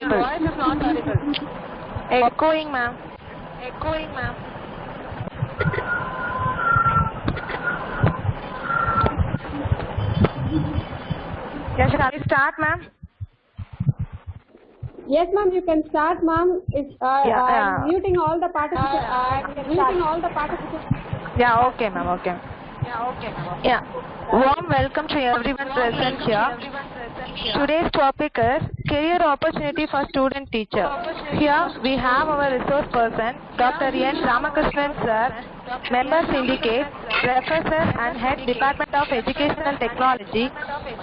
Your voice is not audible. Echoing, ma'am. Echoing, ma'am. Yes, shall we start, ma'am? Yes, ma'am, you can start, ma'am. I'm muting all the participants. Yeah, okay, ma'am, okay. Yeah. Warm welcome to everyone present here. Today's topic is career opportunity for student teacher. Here we have our resource person, Prof.N.Ramakrishnan sir, member syndicate, professor and head Department of Educational Technology,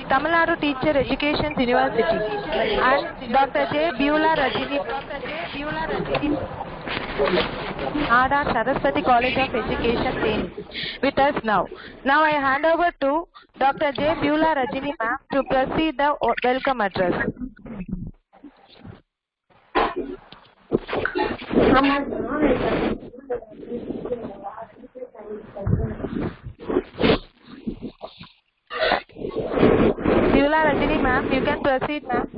Tamil Nadu Teacher Education University, and Dr. J. Beulah Rajini, Nada Saraswati College of Education, Thane, with us now. Now I hand over to Dr. J. Beulah Rajini ma'am to proceed the welcome address. Beulah Rajini ma'am, you can proceed, ma'am.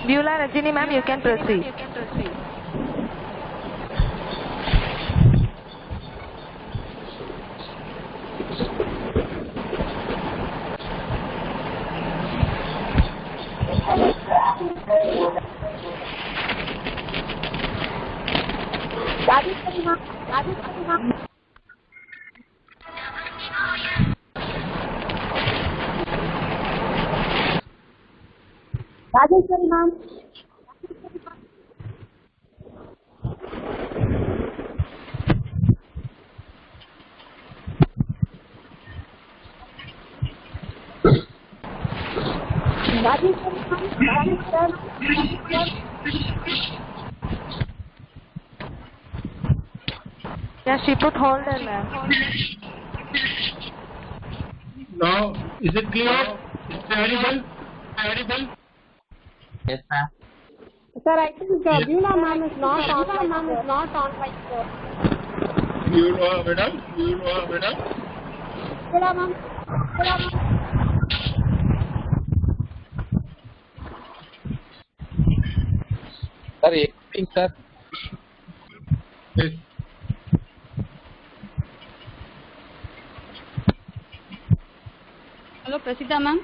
Beulah Rajini ma'am, you can proceed. Rajeshwari, ma'am. Yeah, she put hold there, ma'am. Now, is it clear? Is it audible? Yes, ma'am. Sir, I think Beulah ma'am is not on. Beulah madam? Beulah ma'am. Sir, evening, sir. Yes. Hello, Prasida ma'am.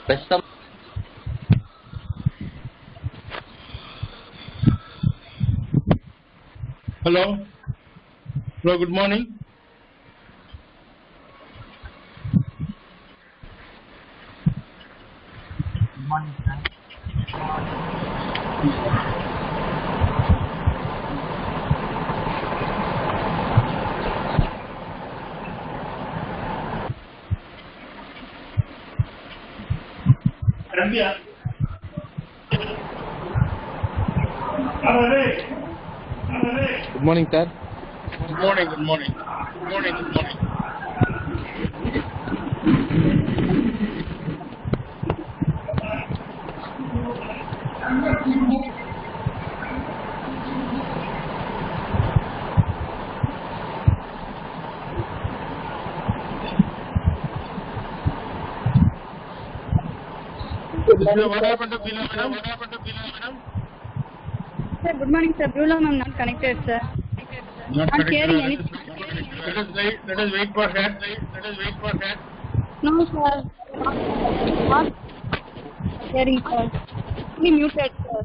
Prastham. Hello, good morning. Good morning, sir. Good morning, sir. Good morning. What happened to Beulah madam? Sir, good morning, sir. Beulah ma'am not connected, sir. Not Not hearing anything. Let us wait for her. No, sir. Not hearing, sir. Only muted, sir.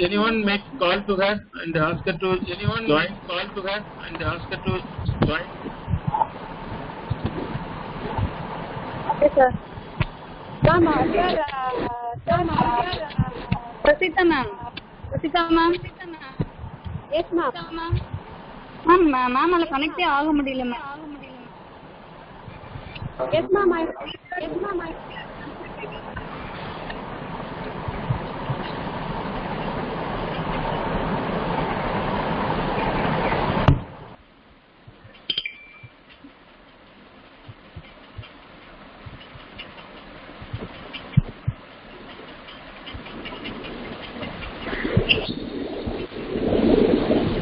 Anyone make call to her and ask her to join? Okay, sir. Ma'am, Prasida ma'am. Yes, ma'am. Ma'am, ma'am, connect ஆக முடியல ma'am. Yes, ma'am.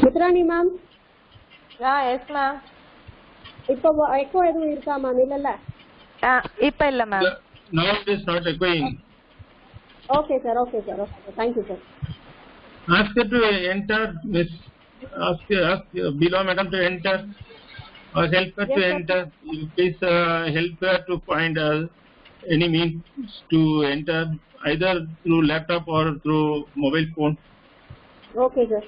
Mutrani ma'am. Yes ma'am. இப்போ echo எதுவும் இருக்கா ma'am? இல்லல்ல. இப்போ இல்ல ma'am. Now it is not echoing. Okay sir. Thank you sir. Ask her to enter, Miss. Ask below madam to enter or help her to enter. Please help her to find any means to enter either through laptop or through mobile phone. Okay sir.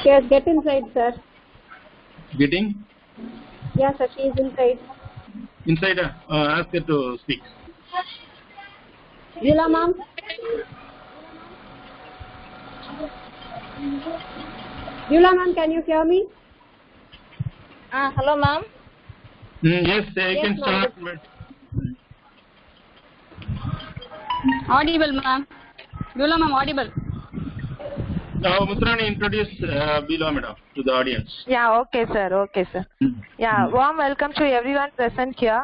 Yes, get inside sir. Getting? Yeah sir, she is inside. Inside, ask her to speak. Yula ma'am. Yula ma'am, can you hear me? Hello ma'am. Yes, I can start. Audible ma'am. Yula ma'am audible. Now Mutrani introduce below madam to the audience. Yeah, okay sir. Yeah, warm welcome to everyone present here.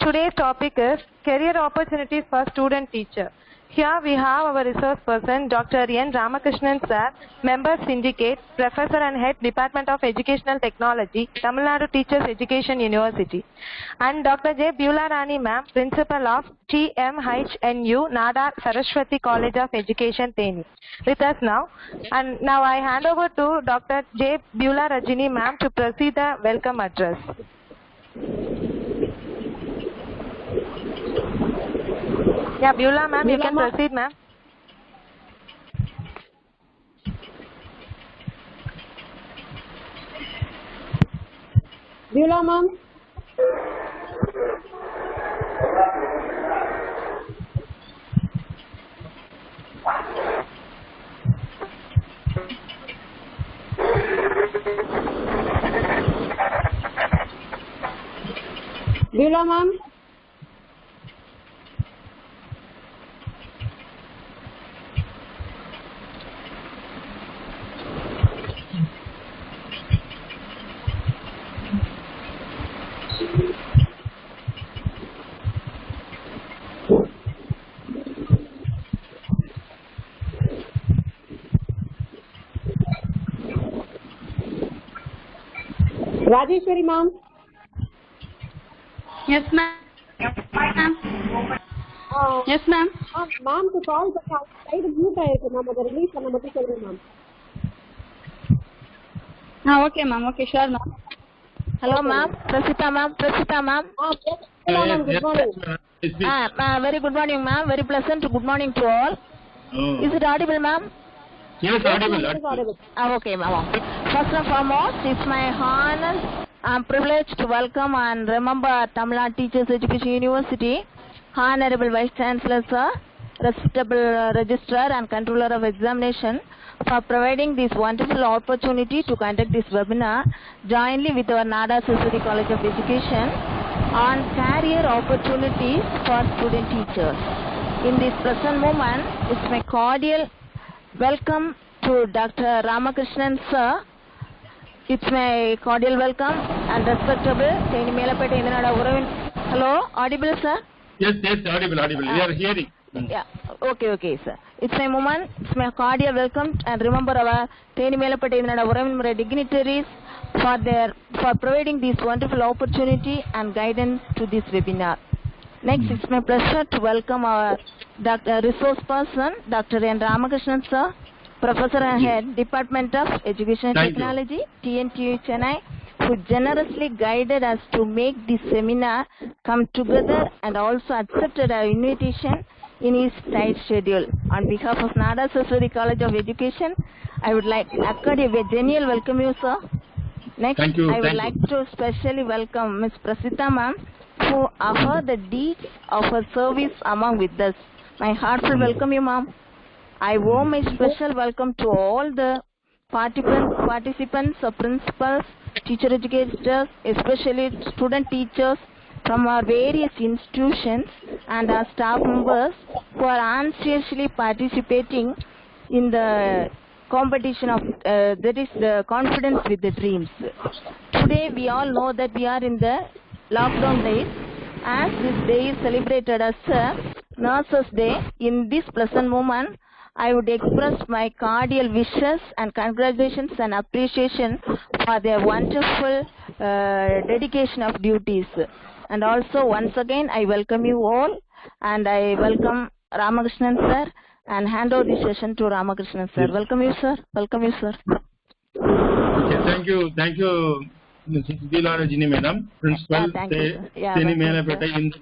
Today's topic is career opportunities for student teacher. Here we have our resource person Dr. N.Ramakrishnan sir, member syndicate, professor and head Department of Educational Technology, Tamil Nadu Teachers Education University, and Dr. J. Beulah Rani ma'am, principal of TMHNU Nada Saraswati College of Education, Theni, with us now. And now I hand over to Dr. J. Beulah Rajini ma'am to proceed the welcome address. Yeah, Beulah ma'am, you can proceed ma'am. Beulah ma'am. Beulah ma'am. Rajeshwari ma'am. Yes ma'am. Yes ma'am. Ma'am to call the side mute ஆயிருக்கு ma'am, அதை release பண்ண மட்டும் சொல்லுங்க ma'am. Okay ma'am. Okay, sure ma'am. Hello ma'am, Prasita ma'am. Ma'am, good morning. Very good morning ma'am, very pleasant good morning to all. Is it audible ma'am? Yes, audible. Okay ma'am. First and foremost, it's my honor and privilege to welcome and remember Tamil Nadu Teachers Education University, Honorable Vice Chancellor sir, respectable Registrar and Controller of Examination, for providing this wonderful opportunity to conduct this webinar jointly with our Nada Saraswati College of Education on career opportunities for student teachers. In this present moment, it's my cordial welcome to Dr. Ramakrishnan sir. It's my cordial welcome and respectable Hello, audible sir? Yes, audible. We are hearing. Yeah, okay sir. It's my moment, it's my cordial welcome and remember our dignitaries for providing this wonderful opportunity and guidance to this webinar. Next, it's my pleasure to welcome our resource person, Dr. N.Ramakrishnan sir, Professor and Head, Department of Education and Technology, TNTU Chennai, who generously guided us to make this seminar come together and also accepted our invitation in his tight schedule. On behalf of Nada Saraswati College of Education, I would like to accord a genuine welcome you, sir. Next, I would like to specially welcome Ms. Prasita ma'am, who offer the deeds of her service among with us. My heartfelt welcome you, ma'am. I owe my special welcome to all the participants, principals, teacher educators, especially student teachers from our various institutions and our staff members who are anxiously participating in the competition of that is the confidence with the dreams. Today we all know that we are in the lockdown days. As this day is celebrated as Nurses Day, in this pleasant moment, I would express my cordial wishes and congratulations and appreciation for their wonderful dedication of duties. And also, once again, I welcome you all, and I welcome Ramakrishnan sir, and hand over the session to Ramakrishnan sir. Welcome you, sir. Welcome you, sir. Okay, thank you, Mrs. Bila Rajini Madam, Principal, Teni Melapeta in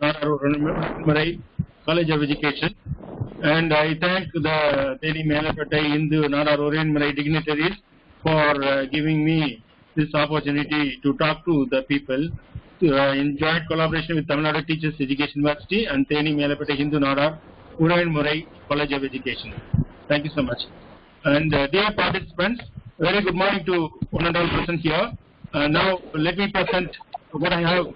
Marai College of Education, and I thank the Teni Melapeta in the Nara Orion Marai dignitaries for giving me this opportunity to talk to the people in joint collaboration with Tamil Nadu Teachers Education University and Teni Melapeta Hindu Nara Orion Marai College of Education. Thank you so much. And dear participants, very good morning to one and all present here. Now let me present what I have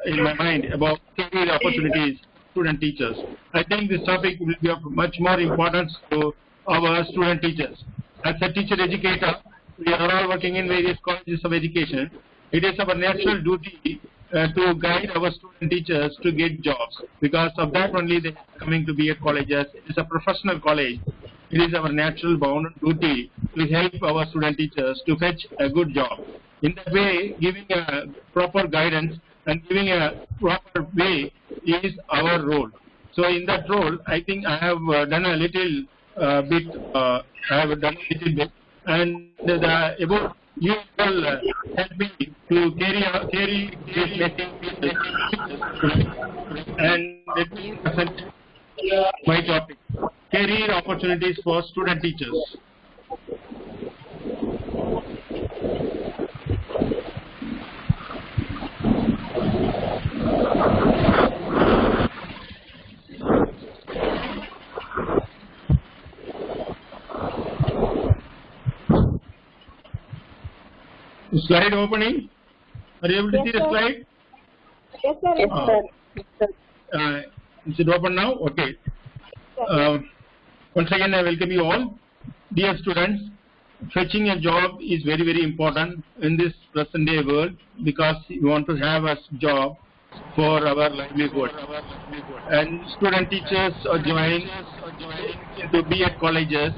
in my mind about career opportunities, student teachers. I think this topic will be of much more importance to our student teachers. As a teacher educator, we are all working in various colleges of education. It is our natural duty to guide our student teachers to get jobs. Because of that only they are coming to be at colleges. It is a professional college. It is our natural bound duty to help our student teachers to fetch a good job. In that way, giving a proper guidance and giving a proper way is our role. So in that role, I think I have done a little bit. And about you will help me to carry this message. And let me present my topic: career opportunities for student teachers. Slide opening. Are you able to see the slide? Yes, sir. Yes, sir. Is it open now? Okay. Once again, I welcome you all. Dear students, fetching a job is very, very important in this present day world because we want to have a job for our livelihood. And student teachers are joining to be at colleges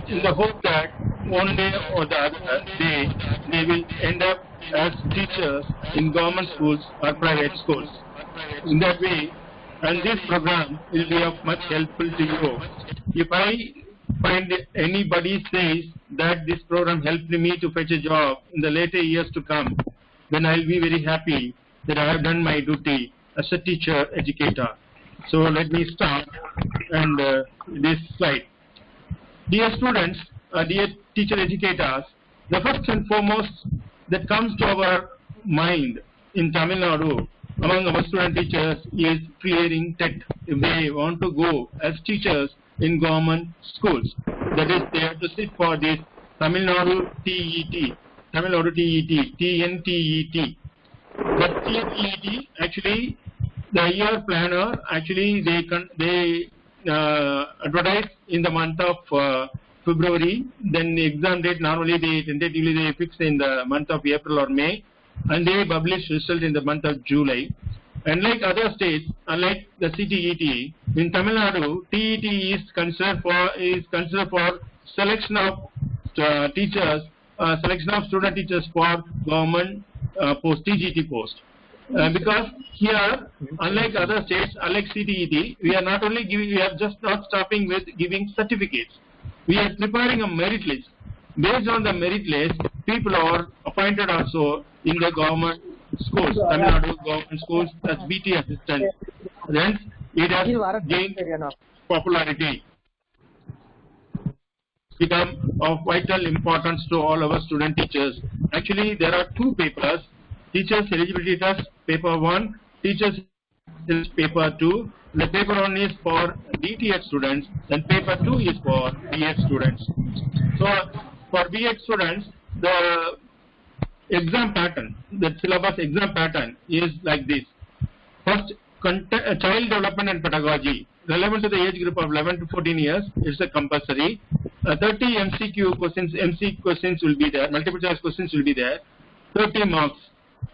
in the hope that one day or the other day they will end up as teachers in government schools or private schools. In that way, and this program will be of much helpful to you. If I find anybody says that this program helped me to fetch a job in the later years to come, then I will be very happy that I have done my duty as a teacher educator. So let me start and this slide. Dear students, dear teacher educators, the first and foremost that comes to our mind in Tamil Nadu among our student teachers is clearing TET if they want to go as teachers in government schools. That is, they have to sit for this Tamil Nadu TET, TNTET. The TNTET actually, the year planner actually they advertise in the month of February. Then the exam date normally they tentatively fix in the month of April or May, and they publish result in the month of July. Unlike other states, unlike the CTET, in Tamil Nadu, TET is considered for selection of teachers, selection of student teachers for government post, TGT post. Because here, unlike other states, unlike CTET, we are not only giving, we are just not stopping with giving certificates. We are preparing a merit list. Based on the merit list, people are appointed also in the government schools, Tamil Nadu government schools as BT assistants. Hence, it has gained popularity, become of vital importance to all our student teachers. Actually, there are two papers: Teachers Eligibility Test, Paper 1, Teachers Paper 2. The Paper 1 is for DTH students, and Paper 2 is for BH students. So, for BH students, the exam pattern, the syllabus exam pattern is like this. First, child development and pedagogy, relevant to the age group of 11 to 14 years, it's a compulsory. 30 MCQ questions, MC questions will be there, multiple choice questions will be there, 30 marks.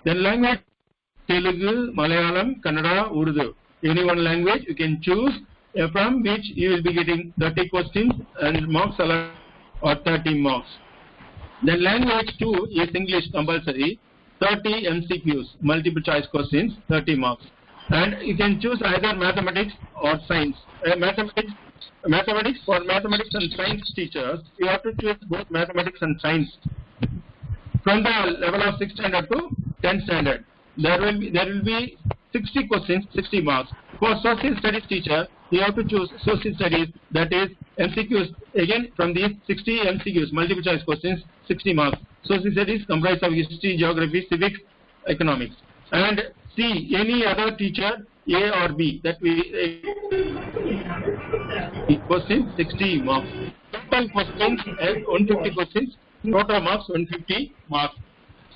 Then language Telugu, Malayalam, Kannada, Urdu. Any one language you can choose from which you will be getting 30 questions and marks or 30 marks. Then language 2 is English compulsory, 30 MCQs, multiple choice questions, 30 marks. And you can choose either mathematics or science. Mathematics for mathematics and science teachers, you have to choose both mathematics and science. From the level of 6th standard to 10th standard, there will be 60 questions, 60 marks. For social studies teacher, you have to choose social studies, that is MCQs. Again, from these 60 MCQs, multiple choice questions, 60 marks. Social studies comprise of history, geography, civics, economics. And C, any other teacher, A or B, that we questions, 60 marks. Total questions, 150 questions, total marks, 150 marks.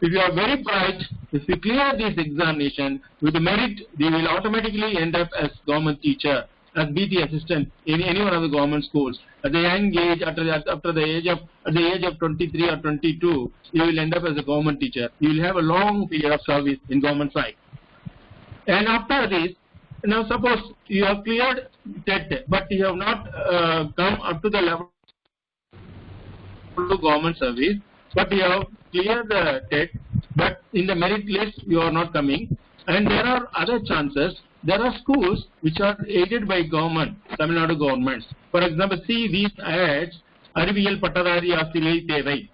If you are very bright, if you clear this examination with merit, you will automatically end up as government teacher, as BT assistant in any one of the government schools. At the young age, at the age of 23 or 22, you will end up as a government teacher. You will have a long period of service in government side. And after this, now suppose you have cleared TET, but you have not come up to the level of government service, but you have cleared the TET, but in the merit list you are not coming. And there are other chances. There are schools which are aided by government, Tamil Nadu government. For example, see these ads, Ariviyal Patadari Asiriyai Thevai.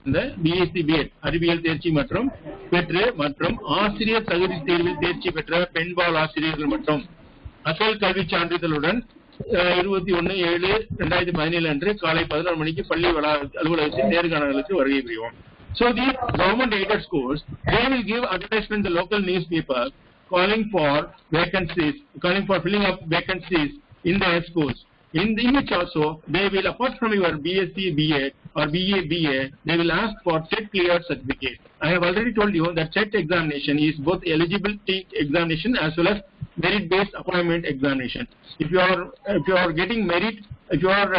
The BSc BEd, Ariviyal Therchi Matrum, Petre Matrum, Asiriyar Taguri Thervil Therchi Petra, Penbal Asiriyar Matrum. Asal Kalvi Chandrithaludan, 21/7/2017 அன்று காலை 11 மணிக்கு பள்ளி அலுவலகத்தில் நேர்காணலுக்கு வருகை புரிவோம். So these government aided schools, they will give advertisement in the local newspaper calling for vacancies, calling for filling up vacancies in their schools. In which also they will, apart from your BSc BEd or BA BA, they will ask for TET cleared certificate. I have already told you that TET examination is both eligibility examination as well as merit based appointment examination. If you are getting merit, if you are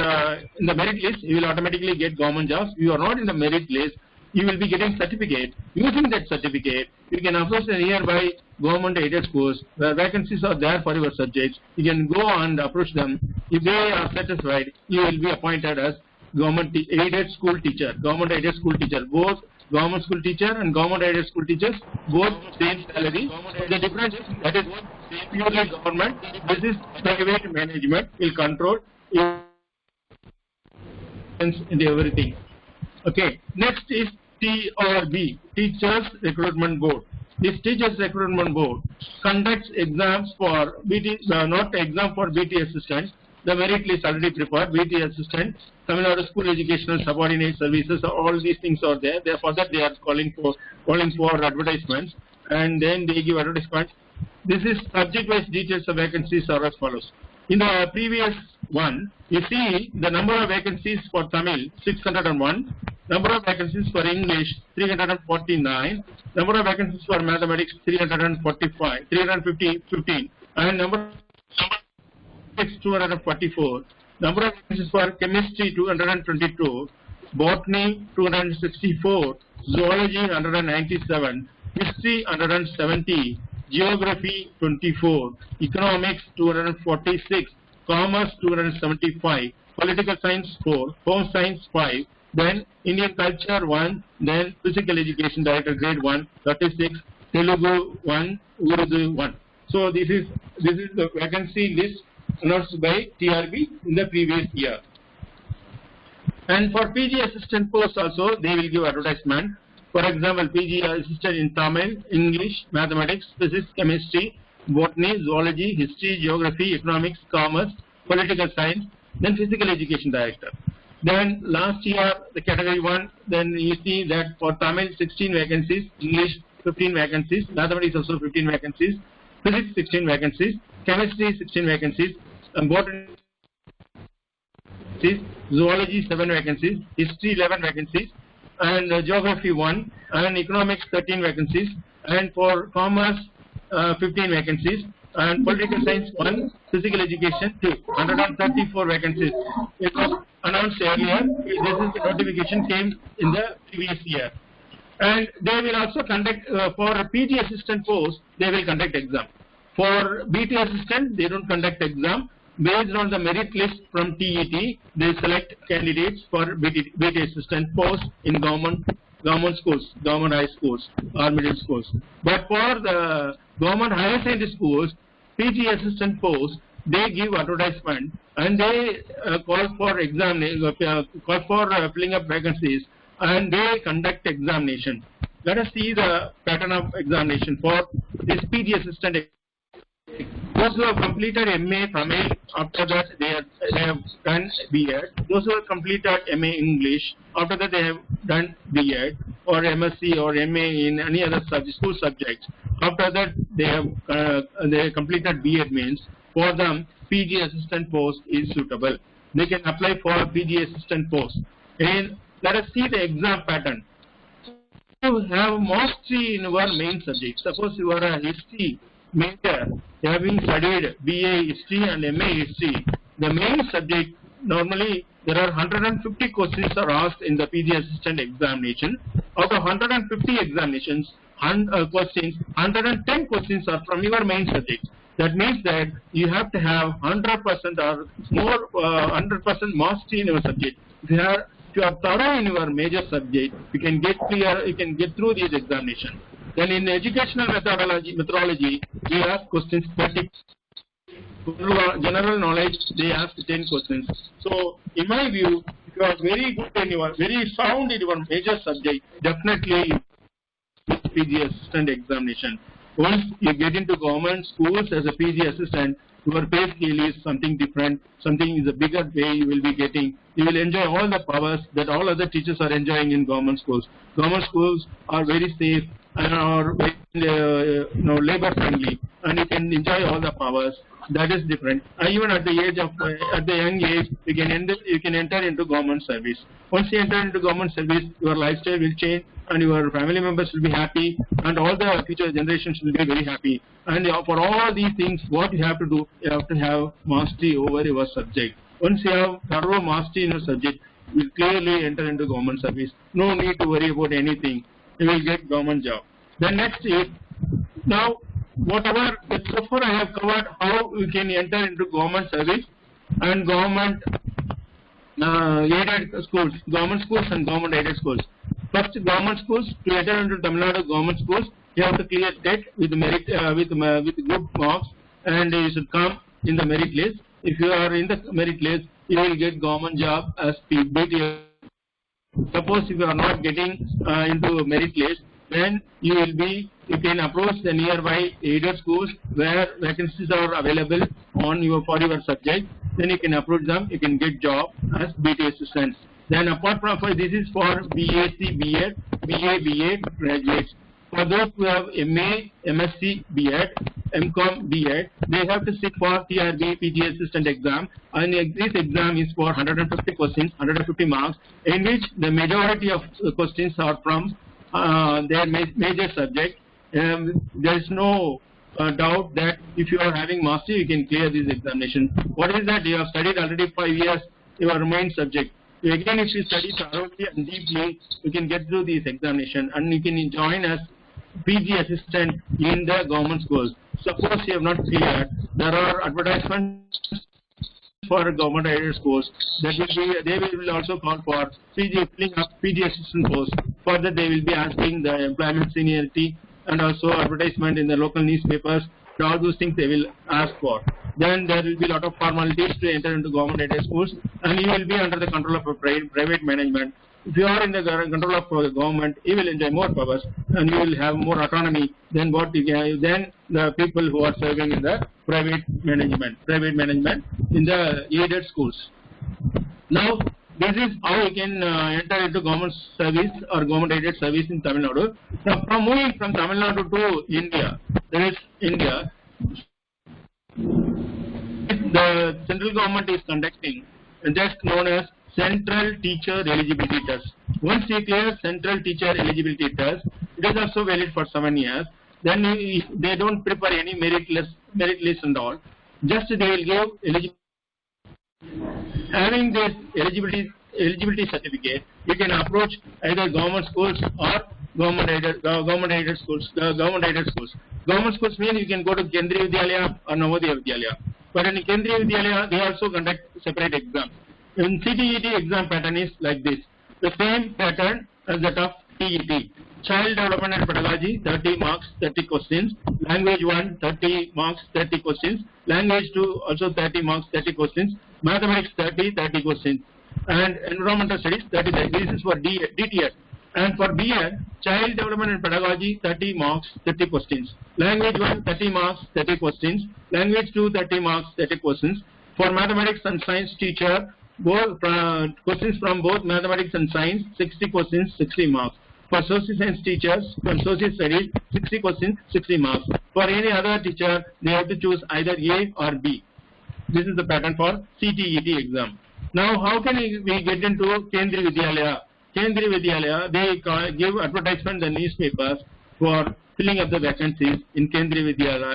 in the merit list, you will automatically get government jobs. If you are not in the merit list, you will be getting certificate. Using that certificate, you can approach the nearby government aided schools where vacancies are there for your subjects. You can go and approach them. If they are satisfied, you will be appointed as government aided school teacher. Government aided school teacher, both government school teacher and government aided school teachers, both same salary. The difference is that is purely government. This is private management will control into everything. Okay, next is TRB, Teachers Recruitment Board. This Teachers Recruitment Board conducts exams for BT, not exam for BT assistants. The merit list already prepared. BT assistant, Tamil Nadu School Educational Subordinate Services, all these things are there. Therefore, that they are calling for advertisements, and then they give advertisements. This is subject-wise details of vacancies are as follows. In the previous one, you see the number of vacancies for Tamil 601, number of vacancies for English 349, number of vacancies for mathematics 315, and number of 244, number of vacancies for chemistry 222, botany 264, zoology 197, history 170, geography 24, economics 246, commerce 275, political science 4, home science 5, then Indian culture 1, then physical education director grade 1, 36, Telugu 1, Urdu 1. So this is the vacancy list announced by TRB in the previous year. And for PG assistant posts also, they will give advertisement. For example, PG assistant in Tamil, English, mathematics, physics, chemistry, botany, zoology, history, geography, economics, commerce, political science, then physical education director. Then last year, the category 1, then you see that for Tamil 16 vacancies, English 15 vacancies, mathematics also 15 vacancies, physics 16 vacancies, chemistry 16 vacancies, and botany, zoology 7 vacancies, history 11 vacancies, and geography 1, and economics 13 vacancies, and for commerce 15 vacancies, and political science 1, physical education 2, 134 vacancies. It was announced earlier. This is the notification came in the previous year. And they will also conduct for a PG assistant post, they will conduct exam. For BT assistant, they don't conduct exam. Based on the merit list from TET, they select candidates for BT assistant post in government schools, government high schools or middle schools. But for the government higher secondary schools, PG assistant post, they give advertisement and they call for exam, call for filling up vacancies, and they conduct examination. Let us see the pattern of examination for this PG assistant. Those who have completed MA Tamil, after that they have done B.Ed. Those who have completed MA English, after that they have done B.Ed or MSc or MA in any other school subjects. After that they have completed B.Ed means for them PG assistant post is suitable. They can apply for PG assistant post. And let us see the exam pattern. You have mastery in your main subject. Suppose you are a history major, having studied BA history and MA history. The main subject, normally there are 150 questions are asked in the PG assistant examination. Out of 150 examinations, questions, 110 questions are from your main subject. That means that you have to have 100% or more 100% mastery in your subject. If you are thorough in your major subject, you can get clear, you can get through these examinations. Then in educational methodology, we ask questions 30. General knowledge, they ask 10 questions. So, in my view, if you are very good and you are very sound in your major subject, definitely PG assistant examination. Once you get into government schools as a PG assistant, your pay scale is something different, something is a bigger pay you will be getting. You will enjoy all the powers that all other teachers are enjoying in government schools. Government schools are very safe and are very, labor friendly, and you can enjoy all the powers. That is different. Even at the young age, you can enter into government service. Once you enter into government service, your lifestyle will change, and your family members will be happy, and all the future generations will be very happy. And for all these things, what you have to do, you have to have mastery over your subject. Once you have thorough mastery in your subject, you will clearly enter into government service. No need to worry about anything. You will get government job. Then next is, now whatever so far I have covered how you can enter into government service and government aided schools, government schools and government aided schools. First, government schools, to enter into Tamil Nadu government schools, you have to clear TET with merit, with good marks, and you should come in the merit list. If you are in the merit list, you will get government job as BT. Suppose if you are not getting into merit list, then you can approach the nearby aided schools where vacancies are available for your subject. Then you can approach them, you can get job as BT assistants. Then apart from this is for BAc, B.Ed, BA, B.Ed graduates. For those who have MA, MSc, B.Ed, MCom, B.Ed, they have to sit for TRB PG assistant exam, and this exam is for 150 questions, 150 marks, in which the majority of questions are from their major subject. There is no doubt that if you are having mastery, you can clear this examination. What is that? You have studied already 5 years your main subject. Again, if you study thoroughly and deeply, you can get through this examination and you can join as PG assistant in the government schools. Suppose you have not cleared, there are advertisements for government aided schools that they will also call for filling up PG assistant posts. Further, they will be asking the employment seniority and also advertisement in the local newspapers. All those things they will ask for. Then there will be a lot of formalities to enter into government aided schools, and you will be under the control of a private management. If you are in the control of the government, you will enjoy more powers and you will have more autonomy than the people who are serving in the private management in the aided schools. Now, this is how you can enter into government service or government aided service in Tamil Nadu. Now, from moving from Tamil Nadu to India, there is India. The central government is conducting a test known as Central Teacher Eligibility Test. Once you clear Central Teacher Eligibility Test, it is also valid for 7 years. Then they don't prepare any merit list and all. Just they will give eligibility. Having this eligibility certificate, you can approach either government schools or government aided schools. Government schools mean you can go to Kendriya Vidyalaya or Navodaya Vidyalaya. But in Kendriya Vidyalaya, they also conduct separate exams. In CTET exam pattern is like this. The same pattern as that of TET. Child Development and Pedagogy, 30 marks, 30 questions. Language 1, 30 marks, 30 questions. Language 2, also 30 marks, 30 questions. Mathematics 30 questions. And Environmental Studies 30. This is for DTS. And for BEd, Child Development and Pedagogy, 30 marks, 30 questions. Language 1, 30 marks, 30 questions. Language 2, 30 marks, 30 questions. For Mathematics and Science teacher, both questions from both Mathematics and Science, 60 questions, 60 marks. For Social Science teachers, from Social Studies, 60 questions, 60 marks. For any other teacher, they have to choose either A or B. This is the pattern for CTET exam. Now, how can we get into Kendriya Vidyalaya? Kendriya Vidyalaya, they give advertisement in the newspapers for filling up the vacancies in Kendriya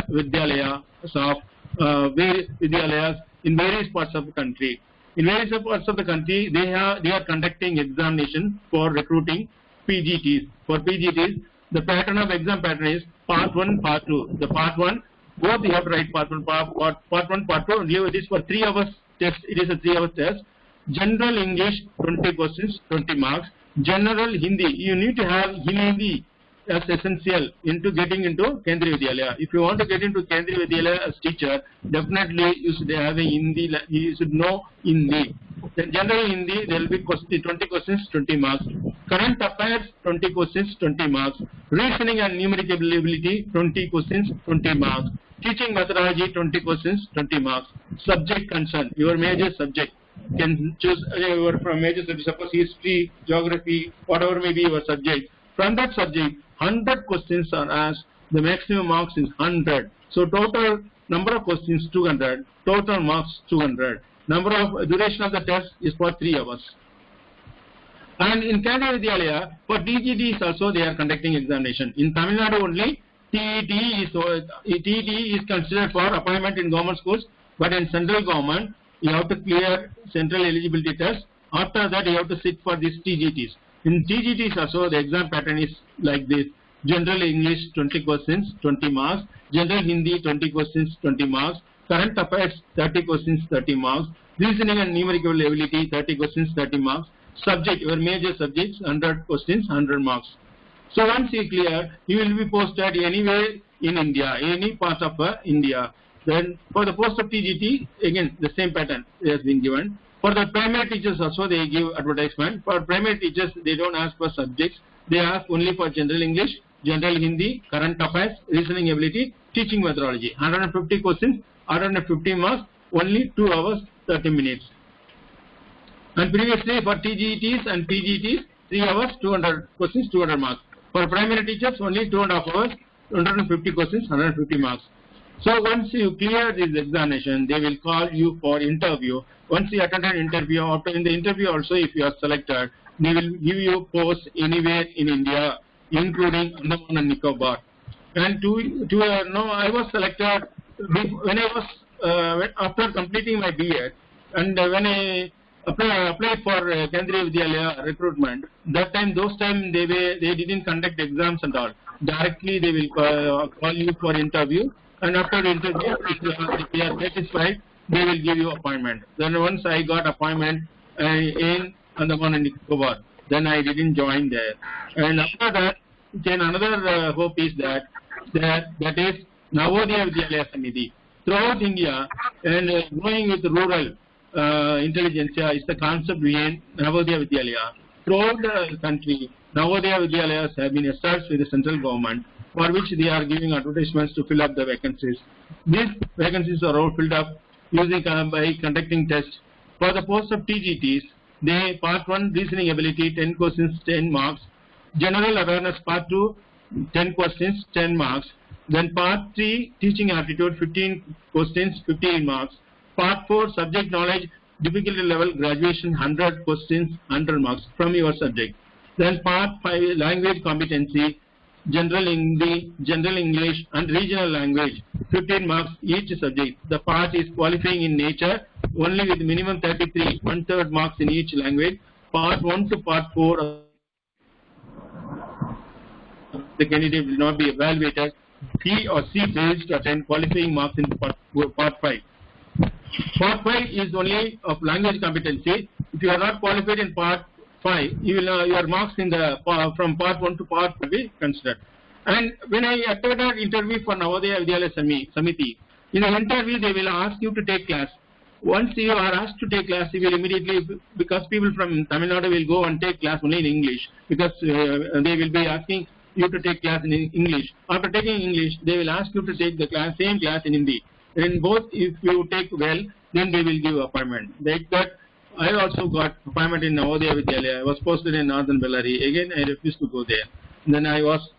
Vidyalaya of various Vidyalayas in various parts of the country. In various parts of the country, they are conducting examination for recruiting PGTs. For PGTs, the pattern of exam pattern is part 1, part 2. The part 1, both you have to write part 1, part 2. It is for 3 hours test. It is a 3-hour test. General English, 20 questions, 20 marks. General Hindi, you need to have Hindi as essential into getting into Kendriya Vidyalaya. If you want to get into Kendriya Vidyalaya as teacher, definitely you should have a Hindi, you should know Hindi. Then general Hindi, there will be 20 questions, 20 marks. Current affairs, 20 questions, 20 marks. Reasoning and numerical ability, 20 questions, 20 marks. Teaching methodology, 20 questions, 20 marks. Subject concern, your major subject. Can choose from major subject, suppose history, geography, whatever may be your subject. From that subject, 100 questions are asked. The maximum marks is 100. So total number of questions 200. Total marks 200. Number of duration of the test is for 3 hours. And in Kendriya Vidyalaya, for TGT also they are conducting examination. In Tamil Nadu only, TET is considered for appointment in government schools, but in central government, you have to clear central eligibility test. After that, you have to sit for these TGTs. In TGTs also, the exam pattern is like this. General English, 20 questions, 20 marks. General Hindi, 20 questions, 20 marks. Current affairs, 30 questions, 30 marks. Reasoning and numerical ability, 30 questions, 30 marks. Subject, your major subjects, 100 questions, 100 marks. So once you clear, you will be posted anywhere in India, any part of India. Then for the post of TGT, again the same pattern has been given. For the primary teachers also they give advertisement. For primary teachers, they don't ask for subjects. They ask only for general English, general Hindi, current affairs, reasoning ability, teaching methodology. 150 questions, 150 marks, only 2 hours, 30 minutes. And previously for TGTs and PGTs, 3 hours, 200 questions, 200 marks. For primary teachers, only 2.5 hours, 150 questions, 150 marks. So once you clear this examination, they will call you for interview. Once you attend an interview, after in the interview also, if you are selected, they will give you posts anywhere in India, including Andaman and Nicobar. And I was selected when I was after completing my BEd, and when I applied for Kendriya Vidyalaya recruitment. Those time they didn't conduct exams and all. Directly they will call you for interview, and after the interview, if you are satisfied, they will give you appointment. Then once I got appointment in Andaman and Nicobar, then I didn't join there. And after that, then another hope is that is Navodaya Vidyalaya Samiti. Throughout India, and going with rural intelligentsia is the concept behind Navodaya Vidyalaya. Throughout the country, Navodaya Vidyalayas have been established with the central government, for which they are giving advertisements to fill up the vacancies. These vacancies are all filled up using by conducting tests. For the post of TGTs, part 1 reasoning ability 10 questions 10 marks, general awareness part 2 10 questions 10 marks, then part 3 teaching aptitude 15 questions 15 marks, part 4 subject knowledge difficulty level graduation 100 questions 100 marks from your subject. Then part 5 language competency, general Hindi, general English and regional language 15 marks each subject. The part is qualifying in nature only with minimum 33 1/3 marks in each language. Part 1 to part 4 the candidate will not be evaluated. He or she fails to attend qualifying marks in part 5. Part 5 is only of language competency. If you are not qualified in part 5, you will your marks in the from part 1 to part 5 will be considered. And when I attended interview for Navodaya Vidyalaya Samiti, in the interview they will ask you to take class. Once you are asked to take class, you will immediately, because people from Tamil Nadu will go and take class only in English, because they will be asking you to take class in English. After taking English, they will ask you to take the same class in Hindi. In both, if you take well, then they will give appointment. Like that, I also got appointment in Navodaya Vidyalaya. I was posted in Northern Bellary. Again, I refused to go there. Then I was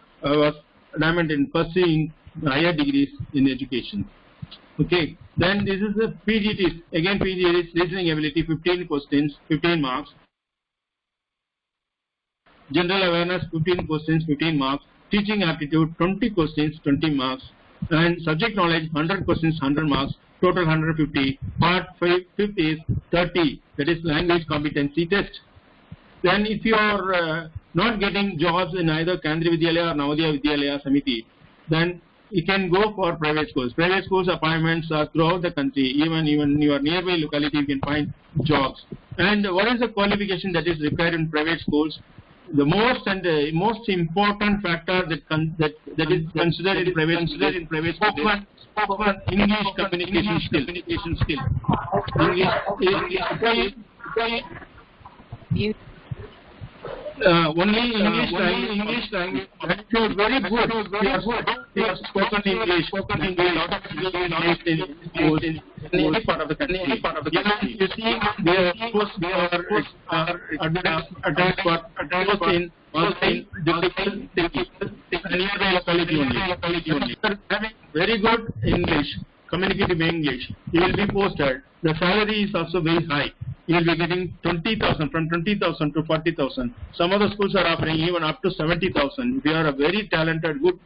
adamant in pursuing higher degrees in education. Okay, then this is the PGT. Again, PGT is reasoning ability, 15 questions, 15 marks. General awareness, 15 questions, 15 marks. Teaching aptitude, 20 questions, 20 marks. And subject knowledge, 100 questions, 100 marks. Total 150. Part 5th is 30. That is language competency test. Then if you are not getting jobs in either Kendriya Vidyalaya or Navodaya Vidyalaya Samiti, then you can go for private schools. Private schools appointments are throughout the country. Even your nearby locality you can find jobs. And what is the qualification that is required in private schools? The most important factor that is considered in private schools is English communication skill. Only English language. If you are very good, you have spoken English, lot of English in any part of the country. You see, they are advertised for in nearby locality only. Having very good English, communicative English, you will be posted. The salary is also very high. You will be getting 20,000, from 20,000 to 40,000. Some of the schools are offering even up to 70,000. If you are a very talented, good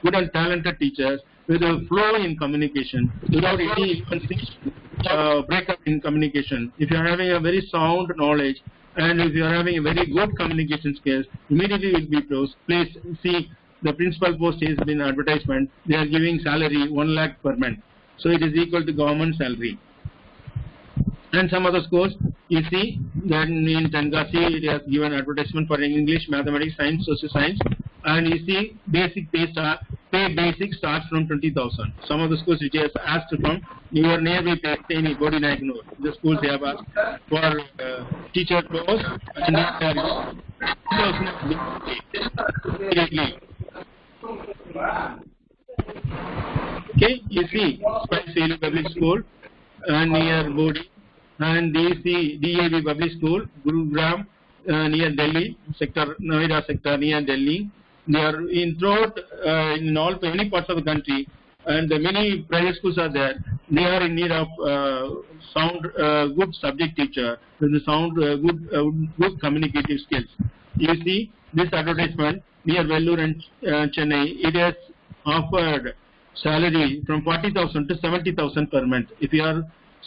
and talented teachers with a flow in communication, without any breakup in communication. If you are having a very sound knowledge and if you are having a very good communication skills, immediately you will be placed. See, the principal post is in advertisement. They are giving salary 1 lakh per month. So it is equal to government salary. And some other schools, you see, then in Tenkasi, it has given advertisement for English, mathematics, science, social science, and you see, basic pay basic starts from 20,000. Some of the schools which has asked from your nearby any body ignore. The schools they have asked for teacher post, and they are 2,000. Okay, you see, Spice Public School, and near Bodi. And DAV Public School, Gurugram, near Delhi, Noida sector near Delhi. They are throughout in all many parts of the country, and many private schools are there. They are in need of good subject teacher with the good communicative skills. You see this advertisement near Vellore and Chennai. It has offered salary from 40,000 to 70,000 per month. If you are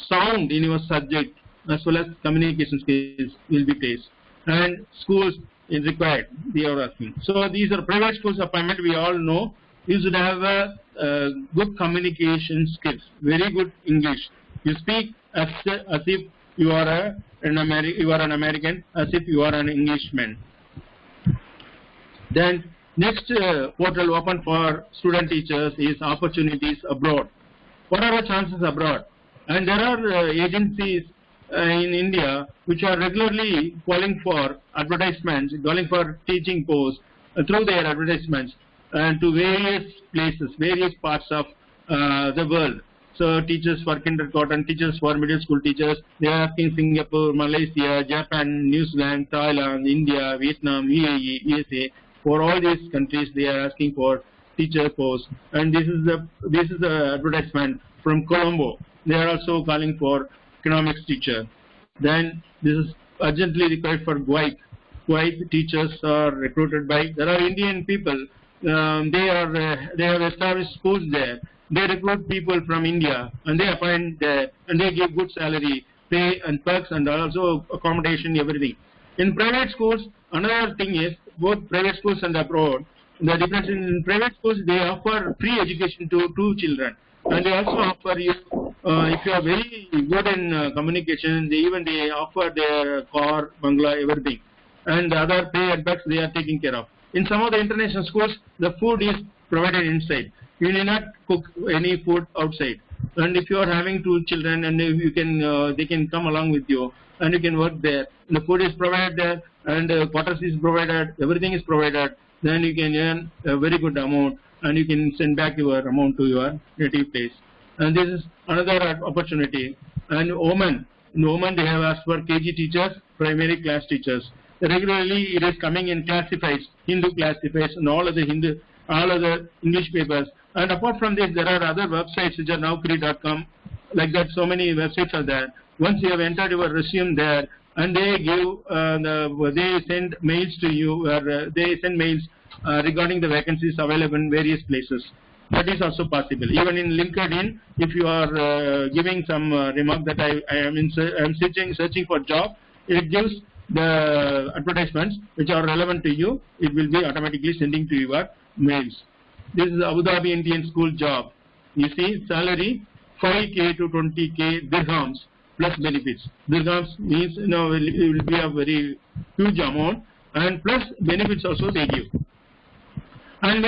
sound in your subject as well as communication skills will be placed, and schools is required, they are asking. So these are private schools appointment. We all know you should have a good communication skills, very good English. You speak as if you are an American, as if you are an Englishman. Then next portal open for student teachers is opportunities abroad. What are the chances abroad? And there are agencies in India which are regularly calling for advertisements, calling for teaching posts through their advertisements and to various places, various parts of the world. So teachers for kindergarten, teachers for middle school teachers, they are asking Singapore, Malaysia, Japan, New Zealand, Thailand, India, Vietnam, UAE, USA. For all these countries, they are asking for teacher posts. And this is the advertisement from Colombo. They are also calling for economics teacher. Then this is urgently required for Kuwait. Kuwait teachers are recruited by. There are Indian people. They have established schools there. They recruit people from India and they appoint there and they give good salary, pay and perks and also accommodation, everything. In private schools, another thing is both private schools and abroad. the difference in private schools, they offer free education to children, and they also offer you, if you are very good in communication, they offer their car, bungalow, everything, and the other pay and tax they are taking care of. In some of the international schools, the food is provided inside. You need not cook any food outside. And if you are having 2 children, and you can, they can come along with you, and you can work there. The food is provided there, and quarters is provided. Everything is provided. Then you can earn a very good amount, and you can send back your amount to your native place. And this is another opportunity. And women, they have asked for KG teachers, primary class teachers. Regularly, it is coming in classifieds, Hindu classifieds, and all other English papers. And apart from this, there are other websites which are Naukri.com, like that. So many websites are there. Once you have entered your resume there, and they give, they send mails to you, or they send mails regarding the vacancies available in various places. That is also possible. Even in LinkedIn, if you are giving some remark that I am searching for job, it gives the advertisements which are relevant to you. It will be automatically sending to your mails. This is Abu Dhabi Indian School job. You see, salary 5k to 20k dirhams plus benefits. Dirhams means, it will be a very huge amount, and plus benefits also they give. And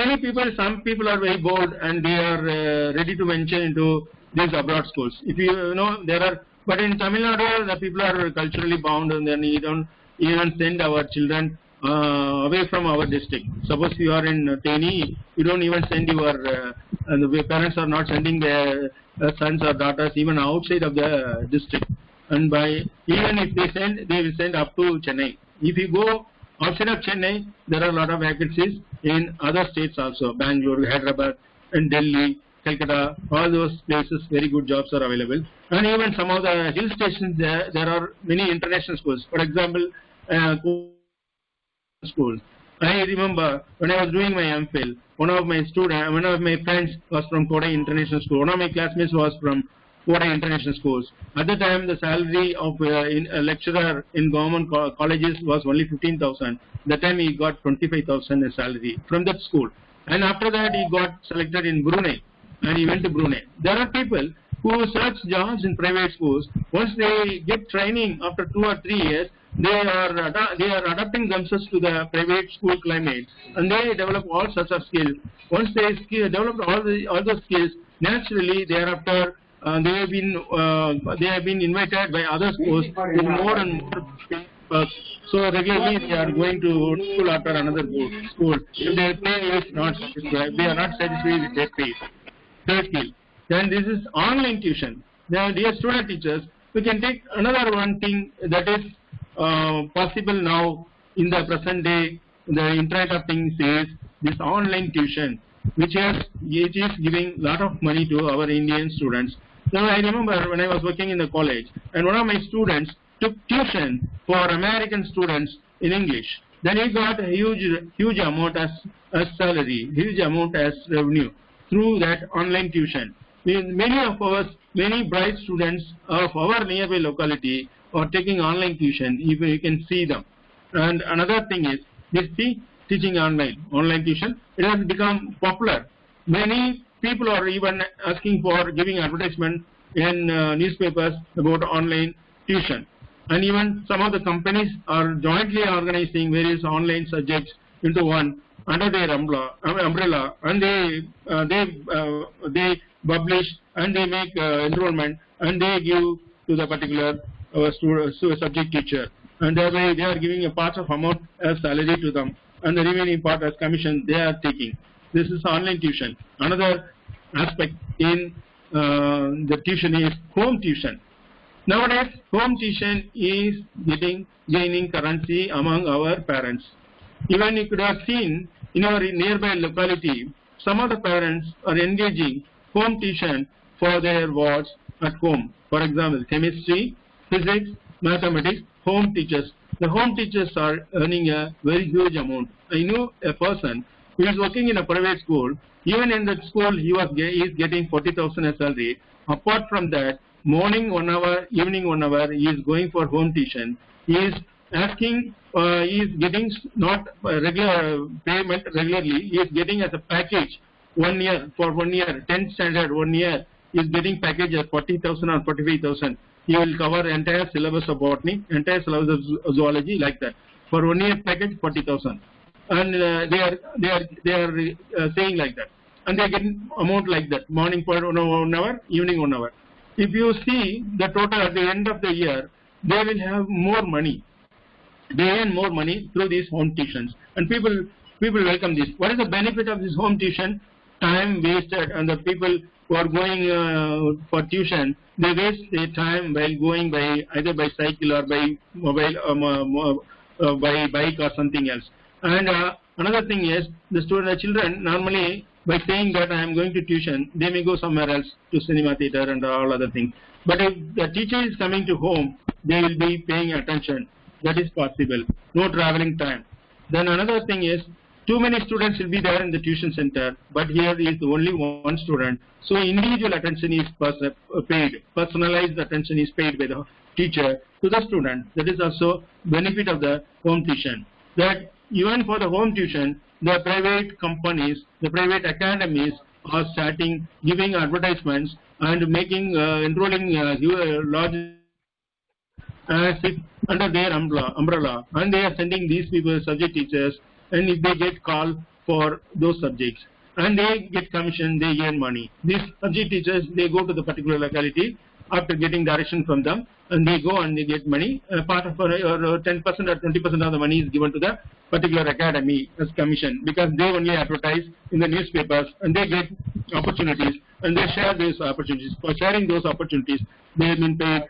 some people are very bold, and they are ready to venture into these abroad schools. If you know, there are, but in Tamil Nadu, the people are culturally bound, and then you don't even send our children away from our district. Suppose you are in Teni, you don't even send your, and the parents are not sending their sons or daughters even outside of the district. And even if they send, they will send up to Chennai. If you go outside of Chennai, there are a lot of vacancies in other states also, Bangalore, Hyderabad, and Delhi, Calcutta, all those places, very good jobs are available. And even some of the hill stations, there are many international schools. For example, school. I remember when I was doing my MPhil, one of my friends was from Kodai International School. One of my classmates was from Kodai International Schools. At the time, the salary of a lecturer in government colleges was only 15,000. That time he got 25,000 as salary from that school. And after that, he got selected in Brunei, and he went to Brunei. There are people who search jobs in private schools. Once they get training after 2 or 3 years, they are adapting themselves to the private school climate, and they develop all sorts of skills. Once they develop all those skills, naturally thereafter they have been invited by other schools with more and more. So regularly they are going to school after another school. If their pay is not satisfied, they are not satisfied with their pay. Third skill. Then this is online tuition. Now, dear student teachers, we can take another one thing that is possible now in the present day. The internet of things is this online tuition, which is giving lot of money to our Indian students. Now I remember when I was working in the college, and one of my students took tuition for American students in English. Then he got a huge amount as salary, huge amount as revenue through that online tuition. Many bright students of our nearby locality are taking online tuition. Even you can see them. And another thing is this teaching online tuition. It has become popular. Many people are even asking for giving advertisement in newspapers about online tuition. And even some of the companies are jointly organizing various online subjects into one under their umbrella, and they publish and they make enrollment, and they give to the particular subject teacher, and thereby they are giving a part of amount as salary to them, and the remaining part as commission they are taking. This is online tuition. Another aspect in the tuition is home tuition. Nowadays, home tuition is gaining currency among our parents. Even you could have seen in our nearby locality, some of the parents are engaging home tuition for their wards at home. For example, chemistry, physics, mathematics, home teachers. The home teachers are earning a very huge amount. I know a person who is working in a private school. Even in that school, he is getting 40,000 as salary. Apart from that, morning 1 hour, evening 1 hour, he is going for home tuition. He is asking, he is getting not regular payment regularly. He is getting as a package 1 year for 1 year, 10th standard 1 year. He is getting package at 40,000 or 45,000. He will cover entire syllabus of botany, entire syllabus of zoology, like that. For 1 year package, 40,000, and they are saying like that, and they are getting amount like that. Morning for 1 hour, evening 1 hour. If you see the total at the end of the year, they will have more money. They earn more money through these home tuitions, and people welcome this. What is the benefit of this home tuition? Time wasted, and the people who are going for tuition, they waste their time while going by either by cycle or by mobile, by bike or something else. And another thing is the children normally, by saying that I am going to tuition, they may go somewhere else to cinema theater and all other things. But if the teacher is coming to home, they will be paying attention. That is possible. No traveling time. Then another thing is, too many students will be there in the tuition center, but here is only one student. So individual attention is paid. Personalized attention is paid by the teacher to the student. That is also benefit of the home tuition. That even for the home tuition, the private companies, the private academies are starting giving advertisements and making enrolling large sit under their umbrella, and they are sending these people subject teachers, and if they get called for those subjects, and they get commission, they earn money. These subject teachers, they go to the particular locality after getting direction from them, and they go and they get money. Part of 10% or 20% of the money is given to the particular academy as commission, because they only advertise in the newspapers, and they get opportunities, and they share those opportunities. For sharing those opportunities, they have been paid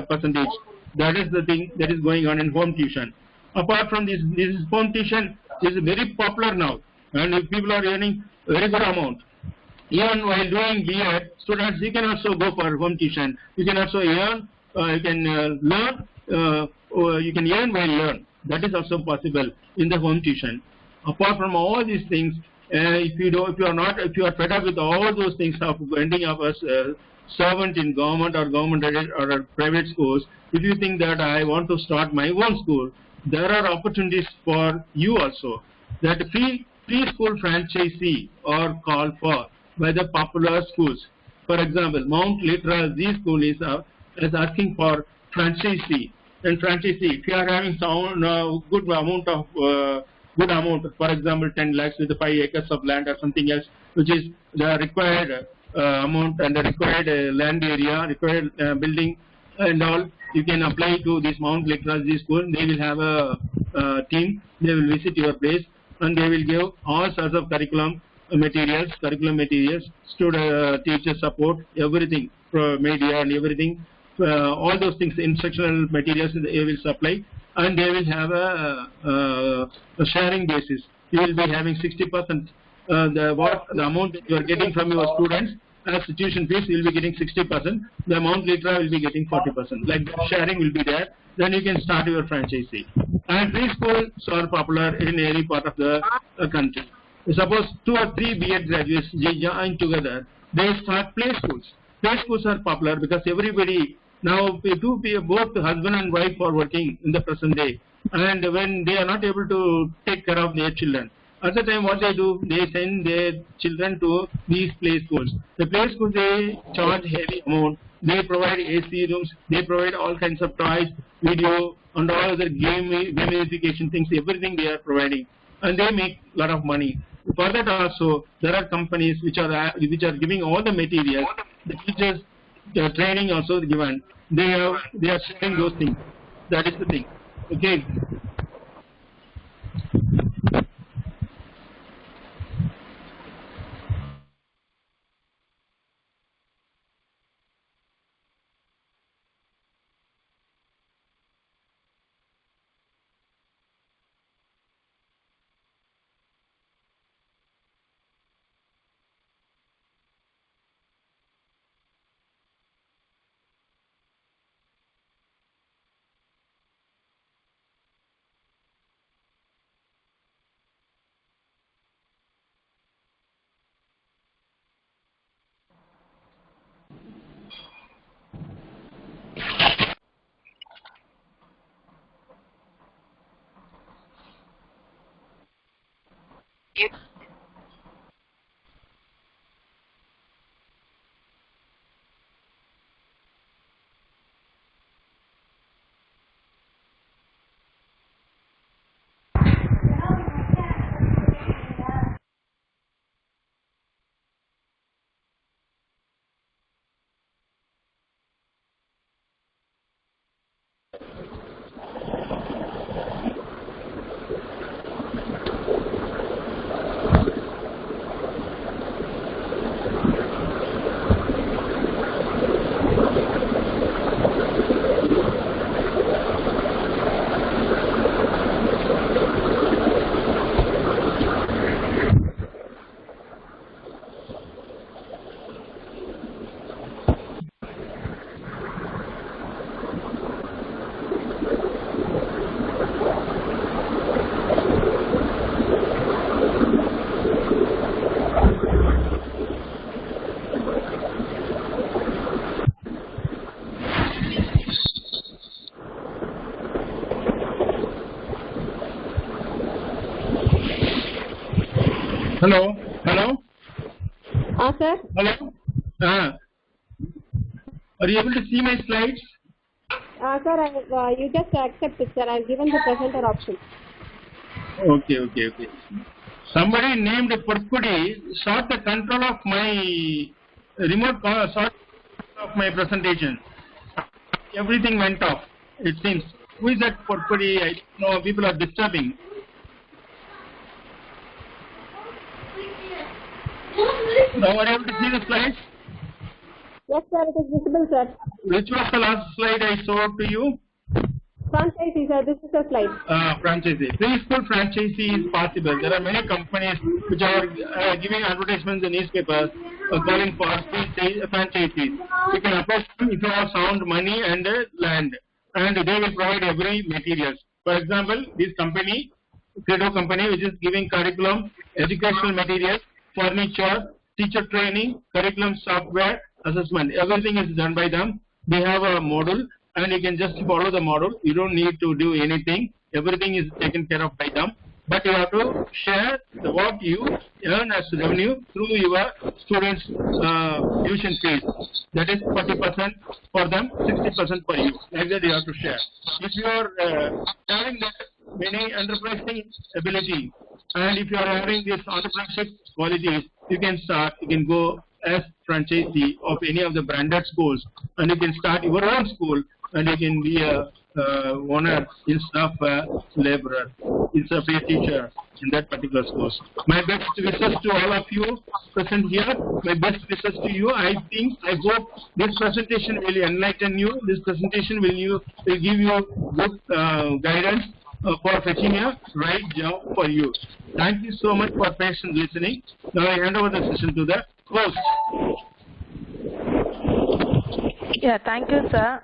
percentage. That is the thing that is going on in home tuition. Apart from this home tuition is very popular now, and if people are earning very good amount. Even while doing B.Ed, students, you can also go for home tuition. You can also earn, you can learn, or you can earn while learn. That is also possible in the home tuition. Apart from all these things, if you are fed up with all those things of ending up as servant in government or government-aided or private schools, if you think that I want to start my own school, there are opportunities for you also. That free school franchisee are called for by the popular schools. For example, Mount Literacy School is asking for franchisee. And franchisee, if you are having some good amount, for example, 10 lakhs with 5 acres of land or something else, which is the required amount and the required land area, required building and all, you can apply to this Mount Literacy School. They will have a team. They will visit your place, and they will give all sorts of curriculum materials, student teacher support, everything, media and everything. All those things, instructional materials they will supply, and they will have a sharing basis. You will be having 60%. The amount that you are getting from your students as tuition fees, you will be getting 60%. The amount later will be getting 40%. Like sharing will be there. Then you can start your franchisee. And preschools are popular in any part of the country. Suppose 2 or 3 B.Ed graduates join together, they start play schools. Play schools are popular because everybody now both husband and wife are working in the present day, and when they are not able to take care of their children, at the time what they do, they send their children to these play schools. The play schools, they charge heavy amount. They provide AC rooms. They provide all kinds of toys, video, and all other gamification things. Everything they are providing, and they make a lot of money. For that also, there are companies which are giving all the materials. The teachers, the training also given. They are sharing those things. That is the thing. Okay. Hello, hello. Sir. Hello. Are you able to see my slides? Sir, you just accept it, sir. I've given the presenter option. Okay. Somebody named Purpudi sought the control of my sought of my presentation. Everything went off. It seems. Who is that Purpudi? I don't know. People are disturbing. Now, are you able to see the slides? Yes, sir. It is visible, sir. Which was the last slide I showed to you? Franchisee, sir. This is a slide. Franchisee. Preschool franchisee is possible. There are many companies which are giving advertisements in newspapers calling for franchisees. You can apply if you have sound money and land, and they will provide every materials. For example, this company, Credo company, which is giving curriculum, educational materials, furniture, teacher training, curriculum software, assessment. Everything is done by them. They have a model, and you can just follow the model. You don't need to do anything. Everything is taken care of by them. But you have to share what you earn as revenue through your students' tuition fees. That is 40% for them, 60% for you. Like that you have to share. If you are having that many enterprising ability, and if you are having this entrepreneurship qualities, you can start. You can go as franchisee of any of the branded schools, and you can start your own school, and you can be a owner instead of a laborer, instead of a teacher in that particular school. My best wishes to all of you present here. My best wishes to you. I hope this presentation will enlighten you. This presentation will give you good guidance for fetching a right job for you. Thank you so much for patient listening. Now I hand over the session to the host. Yeah, thank you, sir.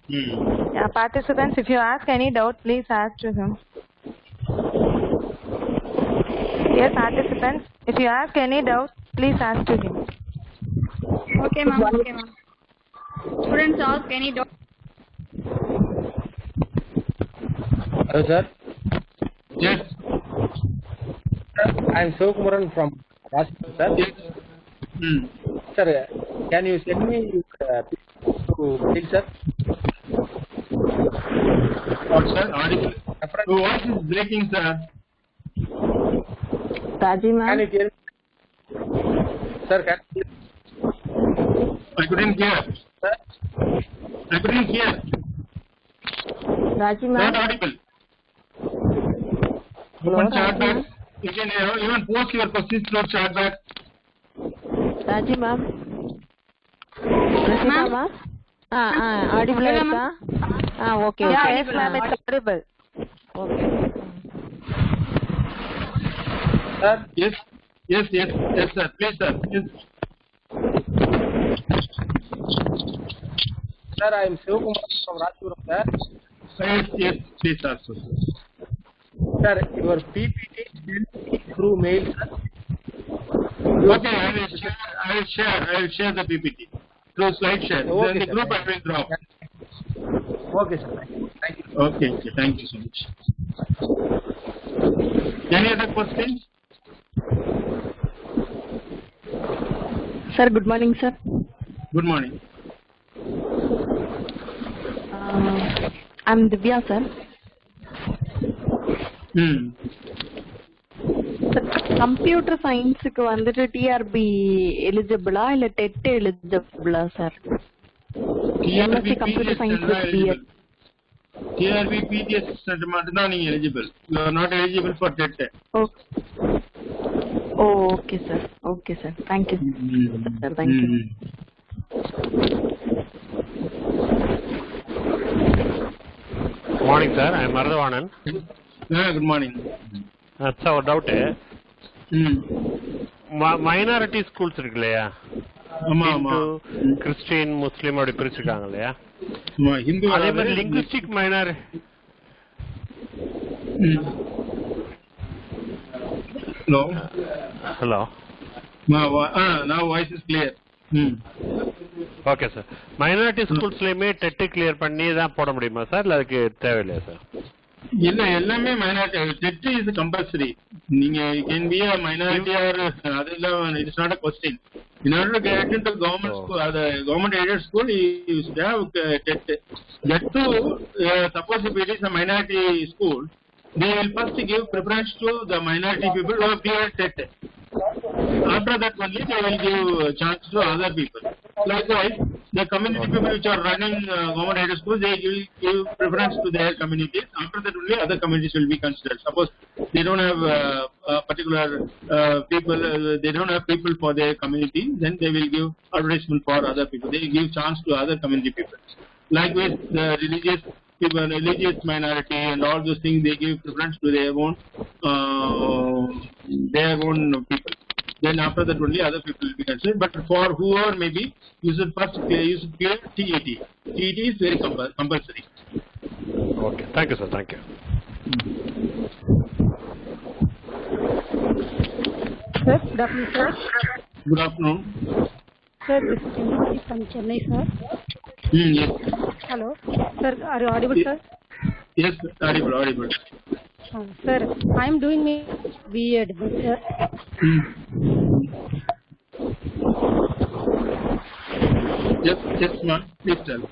Yeah, participants, if you ask any doubt, please ask to him. Dear participants, if you ask any doubt, please ask to him. Okay, ma'am. Students ask any doubt. Hello, sir. Yes. I am Sivakumaran from Rajasthan, sir. Yes. Sir, can you send me to mail, sir? What, sir? Article. Your voice is breaking, sir. Raji ma'am. Can you hear me? Sir, can you hear me? I couldn't hear. Sir? I couldn't hear. Raji Not ma'am. audible. Hello, Open chat Raji box. ma'am. You can even post your questions through chat box. Raji ma'am. Rashida ma'am. Audible இருக்கா? Okay. Yeah, yes, ma'am, it's audible. Okay. Sir? Yes, sir. Please, sir. Yes. Sir, I am Sivakumaran from Rajasthan, sir. Yes, please, sir. Sir, your PPT through mail, sir. Okay, I will share the PPT through slide share. Okay, Then the sir. group I will drop. Okay, sir. Thank you. Okay, thank you so much. Any other questions? Sir, good morning, sir. Good morning. I'm Divya, sir. Computer science க்கு வந்துட்டு TRB எலிஜிபிளா இல்ல TET எலிஜிபிளா sir? MSc computer science with BS. TRB PGS மட்டும் தான் நீங்க eligible. You are not eligible for TET. Okay sir. Okay sir. Thank you. Sir, thank you. Morning sir, I am Mardavanan. Good morning. That's our doubt. Minority schools இருக்குல்லையா? ஆமா. Christian முஸ்லிம் அப்படி பிரிச்சிருக்காங்க இல்லையா? ஹிந்து அதே மாதிரி linguistic minority. Hello. Now voice is clear. Okay sir. Minority schools-லயுமே TET clear பண்ணி தான் போட முடியுமா சார்? இல்ல அதுக்கு தேவையில்லையா சார்? இல்ல எல்லாமே மைனாரிட்டி டெட் இஸ் கம்பல்சரி. நீங்க can be a minority or அதெல்லாம் it is not a question. In order to get into government school, the government aided school, you should have TET. That too, suppose if it is a minority school, they will first give preference to the minority people who have cleared TET. After that only they will give chance to other people. Likewise, the community people which are running government aided schools, they will give preference to their communities. After that only other communities will be considered. Suppose they don't have particular people, they don't have people for their community, then they will give advertisement for other people. They will give chance to other community people. Likewise, the religious people, religious minority and all those things, they give preference to their own people. Then after that only other people will be considered. But for whoever maybe, you should first clear TET. TET is very compulsory. Okay, thank you sir, thank you. Sir, good afternoon, sir. Good afternoon. Sir, this is Indra from Chennai, sir. Yes. Hello. Sir, are you audible, sir? Yes, audible. Sir, I am doing my B.Ed. Yes, ma'am. Please tell.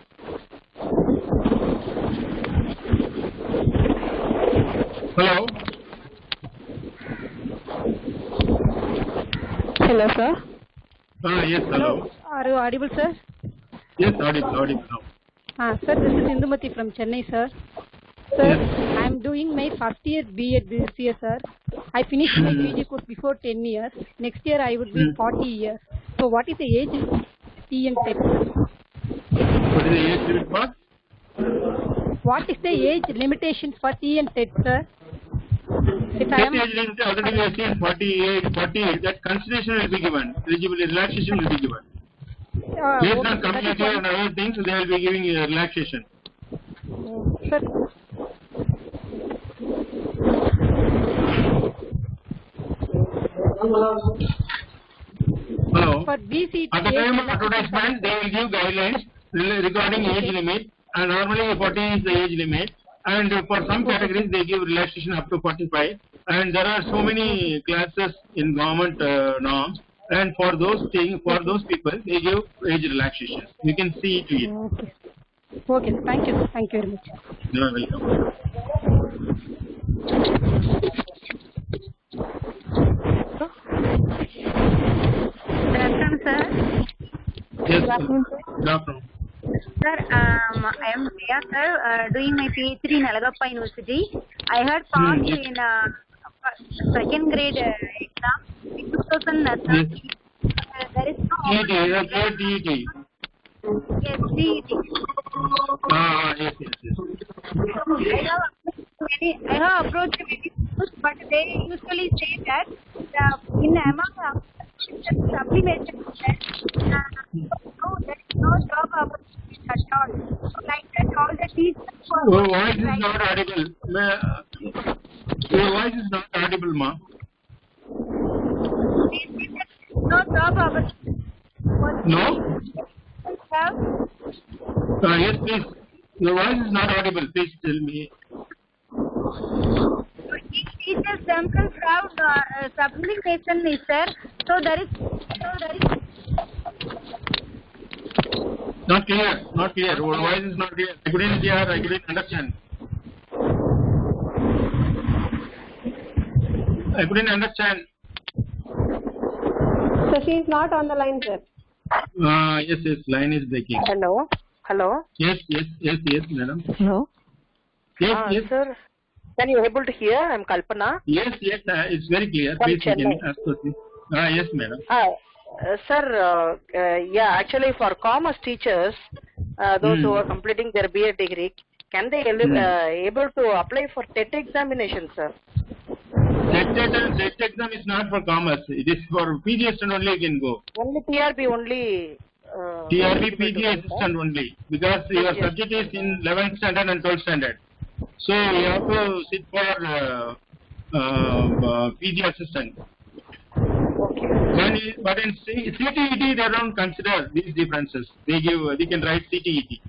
Hello. Hello, sir. Yes, hello. Are you audible, sir? Yes, audible now. Sir, this is Indumati from Chennai, sir. Sir, Yes. I am doing my first year B.Ed this year, sir. I finished my PG course before 10 years. Next year I would be 40 years. So what is the age T and TET? What is the age limit for? What is the age limitation for T and TET, sir? If I am Age limit already we have seen 48. That consideration will be given. Eligible relaxation will be given. Based on community and other things, they will be giving you a relaxation. Sir, Hello. for BC At the time of advertisement, they will give guidelines regarding age limit, and normally 40 is the age limit, and for some categories they give relaxation up to 45, and there are so many classes in government norms, and for those people they give age relaxation. You can see to it. okay, thank you very much. You are welcome. Good afternoon, sir. Yes, good afternoon. Sir, I am Priya, sir, doing my PhD in Alagappa University. I had passed in second grade exam in 2013. There is no TET. Yes, CET. Yes. I have approached many schools, but they usually say that among supplementary there is no job opportunity at all. Like that, all the teachers Your voice is not audible. Your voice is not audible, ma. no job opportunity. No? Have Yes, please. Your voice is not audible. Please tell me. teachers themselves have supplementation is there. So there is Not clear, not clear. Your voice is not clear. I couldn't hear, I couldn't understand. I couldn't understand. So she is not on the line, sir. Yes, line is breaking. Hello? Hello? Yes, madam. Hello? Yes. Sir, can you able to hear? I'm Kalpana. Yes, it's very clear. From Please, you can Chennai. ask questions. Yes, madam. Sir, actually for commerce teachers, those who are completing their BA degree, can they able to apply for TET examination, sir? TET exam is not for commerce. It is for PG assistant only you can go. Only TRB only. TRB PG assistant only. Because your subject is in 11th standard and 12th standard. So you have to sit for PG assistant. Okay. But in CTET they don't consider these differences. They can write CTET.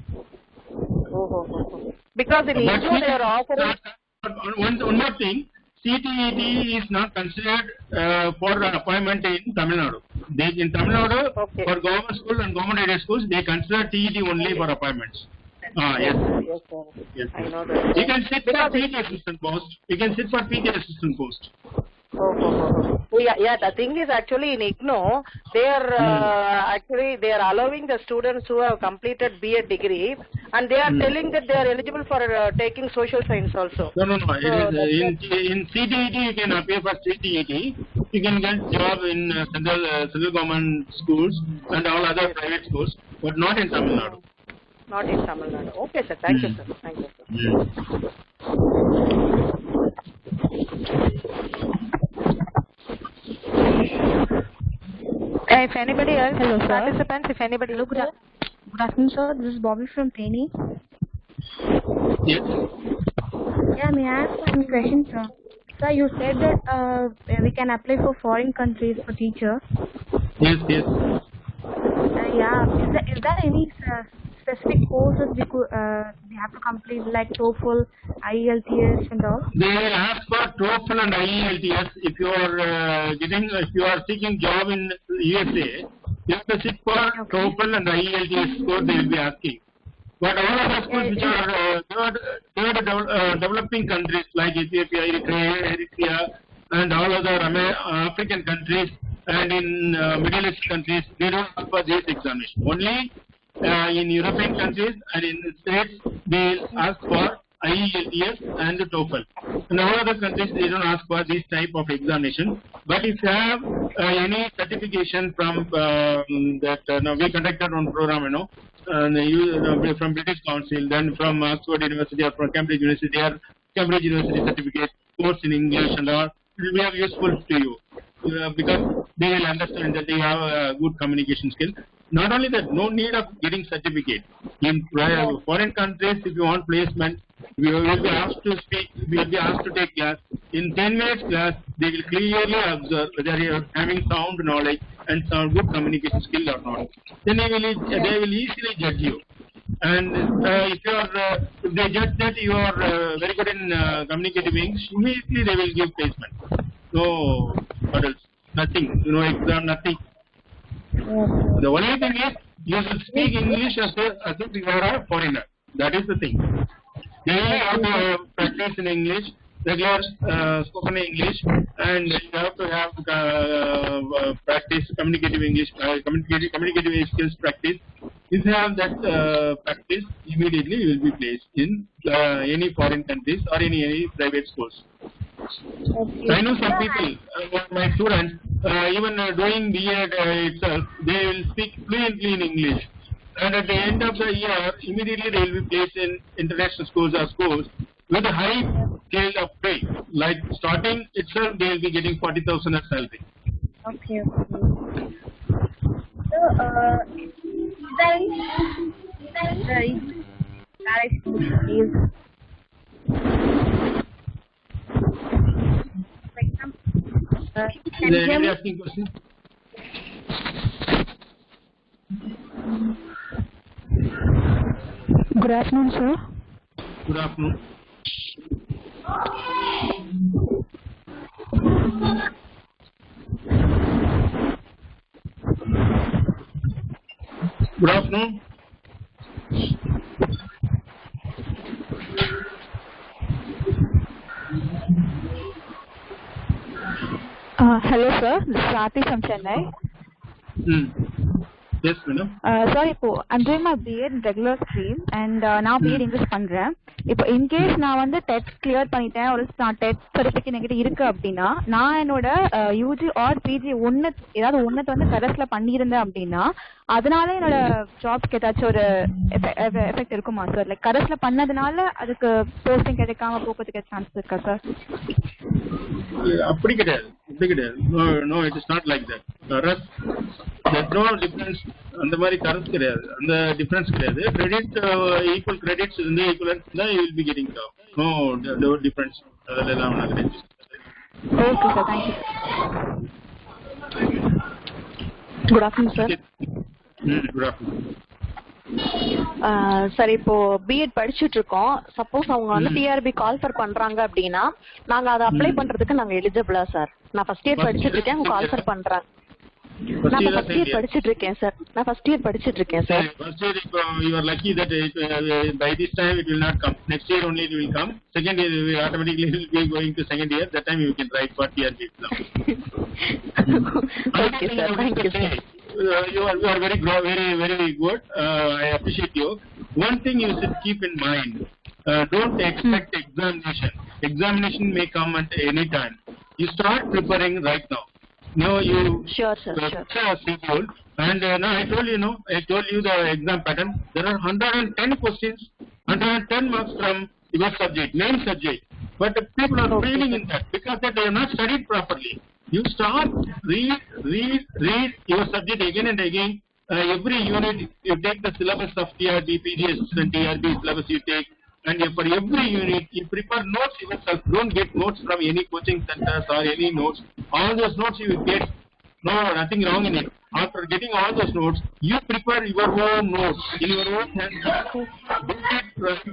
Because in IGNOU they are offering. One more thing. CTET is not considered for appointment in Tamil Nadu. In Tamil Nadu, for government school and government aided schools, they consider TET only for appointments. Yes. Yes. I know that. You can sit for PG assistant post. Yeah, the thing is actually in IGNOU, they are allowing the students who have completed BA degree, and they are telling that they are eligible for taking social science also. No. In CTET you can appear for CTET. You can get job in central government schools and all other private schools, but not in Tamil Nadu. Not in Tamil Nadu. Okay, sir. Thank you, sir. Thank you, sir. If anybody else, participants, if anybody. Hello, good afternoon, sir. This is Bobby from Penny. Yes. Yeah, may I ask one question, sir? Sir, you said that we can apply for foreign countries for teacher. Yes. Is there any specific courses we have to complete, like TOEFL, IELTS and all? They will ask for TOEFL and IELTS. If you are seeking job in USA, you have to sit for TOEFL and IELTS score. They will be asking. But all other schools which are developing countries like Ethiopia, Eritrea, and all other African countries and in Middle East countries, they don't ask for this examination. Only in European countries and in the States, they ask for IELTS and TOEFL. In all other countries, they don't ask for this type of examination. But if you have any certification from we conducted one program, from British Council, then from Oxford University or from Cambridge University, Cambridge University certificate, course in English and all, it will be of useful to you because they will understand that they have a good communication skill. Not only that, no need of getting certificate. In foreign countries, if you want placement, we will be asked to speak, we will be asked to take class. In 10 minutes class, they will clearly observe whether you are having sound knowledge and some good communication skill or not. Then they will easily judge you. And if they judge that you are very good in communicative English, immediately they will give placement. So, what else? Nothing. No exam, nothing. The only thing is, you should speak English as if you are a foreigner. That is the thing. They have to practice in English, regular spoken English, and you have to have practice communicative English, communicative skills practice. If you have that practice, immediately you will be placed in any foreign countries or any private schools. Okay. I know some people, my students, even doing B.Ed itself, they will speak fluently in English. And at the end of the year, immediately they will be placed in international schools or schools with a high scale of pay. Like starting itself, they will be getting 40,000 as salary. Okay. So, Is there anybody asking question? Good afternoon, sir. Good afternoon. Good afternoon. Hello sir, this is Aarti from Chennai. Yes madam. Sir, இப்போ I'm doing my B.Ed regular stream and நான் B.Ed English பண்றேன். இப்போ in case நான் வந்து TET clear பண்ணிட்டேன் or நான் TET certificate என்கிட்ட இருக்கு அப்படின்னா நான் என்னோட UG or PG ஏதாவது ஒன்னத்தை வந்து கரஸ்ல பண்ணியிருந்தேன் அப்படின்னா அதனால என்னோட ஜாப்க்கு ஏதாச்சும் ஒரு எஃபெக்ட் இருக்குமா சார்? லைக் கரஸ்ல பண்ணதுனால அதுக்கு போஸ்டிங் கிடைக்காம போகிறதுக்கு சான்ஸ் இருக்கா சார்? அப்படி கிடையாது. No, it is not like that. Karass, there's no difference. அந்த மாதிரி கரஸ் கிடையாது, அந்த டிஃபரன்ஸ் கிடையாது. கிரெடிட் ஈக்குவல் கிரெடிட்ஸ் இருந்து ஈக்குவலன்ஸ் தான் you will be getting job. No difference. அதெல்லாம் ஒன்றும் கிடையாது. Okay sir, thank you. Good afternoon sir. Good afternoon. Sir இப்போ பிஎட் படிச்சுட்டு இருக்கோம். சப்போஸ் அவங்க வந்து டிஆர்பி கால்ஃபர் பண்றாங்க அப்படின்னா நாங்க அதை அப்ளை பண்றதுக்கு நாங்க எலிஜிபிளா சார்? நான் ஃபர்ஸ்ட் இயர் படிச்சுட்டு இருக்கேன், அவங்க கால்ஃபர் பண்றாங்க. நான் ஃபர்ஸ்ட் இயர் படிச்சுட்டு இருக்கேன் சார். First year இப்போ you are lucky that by this time it will not come. Next year only it will come. Second year we automatically will be going to second year. That time you can write for TRB exam. Okay sir, thank you sir. You are very good. I appreciate you. One thing you should keep in mind, don't expect examination may come at any time. You start preparing right now. No, you sure sir. Schedule. And now I told you the exam pattern. There are 110 questions, 110 marks from your subject, main subject. But people are failing in that because they have not studied properly. You start read your subject again and again. Every unit you take the syllabus of TRB, PGS and TRB syllabus you take, and for every unit you prepare notes yourself. Don't get notes from any coaching centers or any notes. All those notes you get, no, nothing wrong in it. After getting all those notes, you prepare your own notes in your own hands.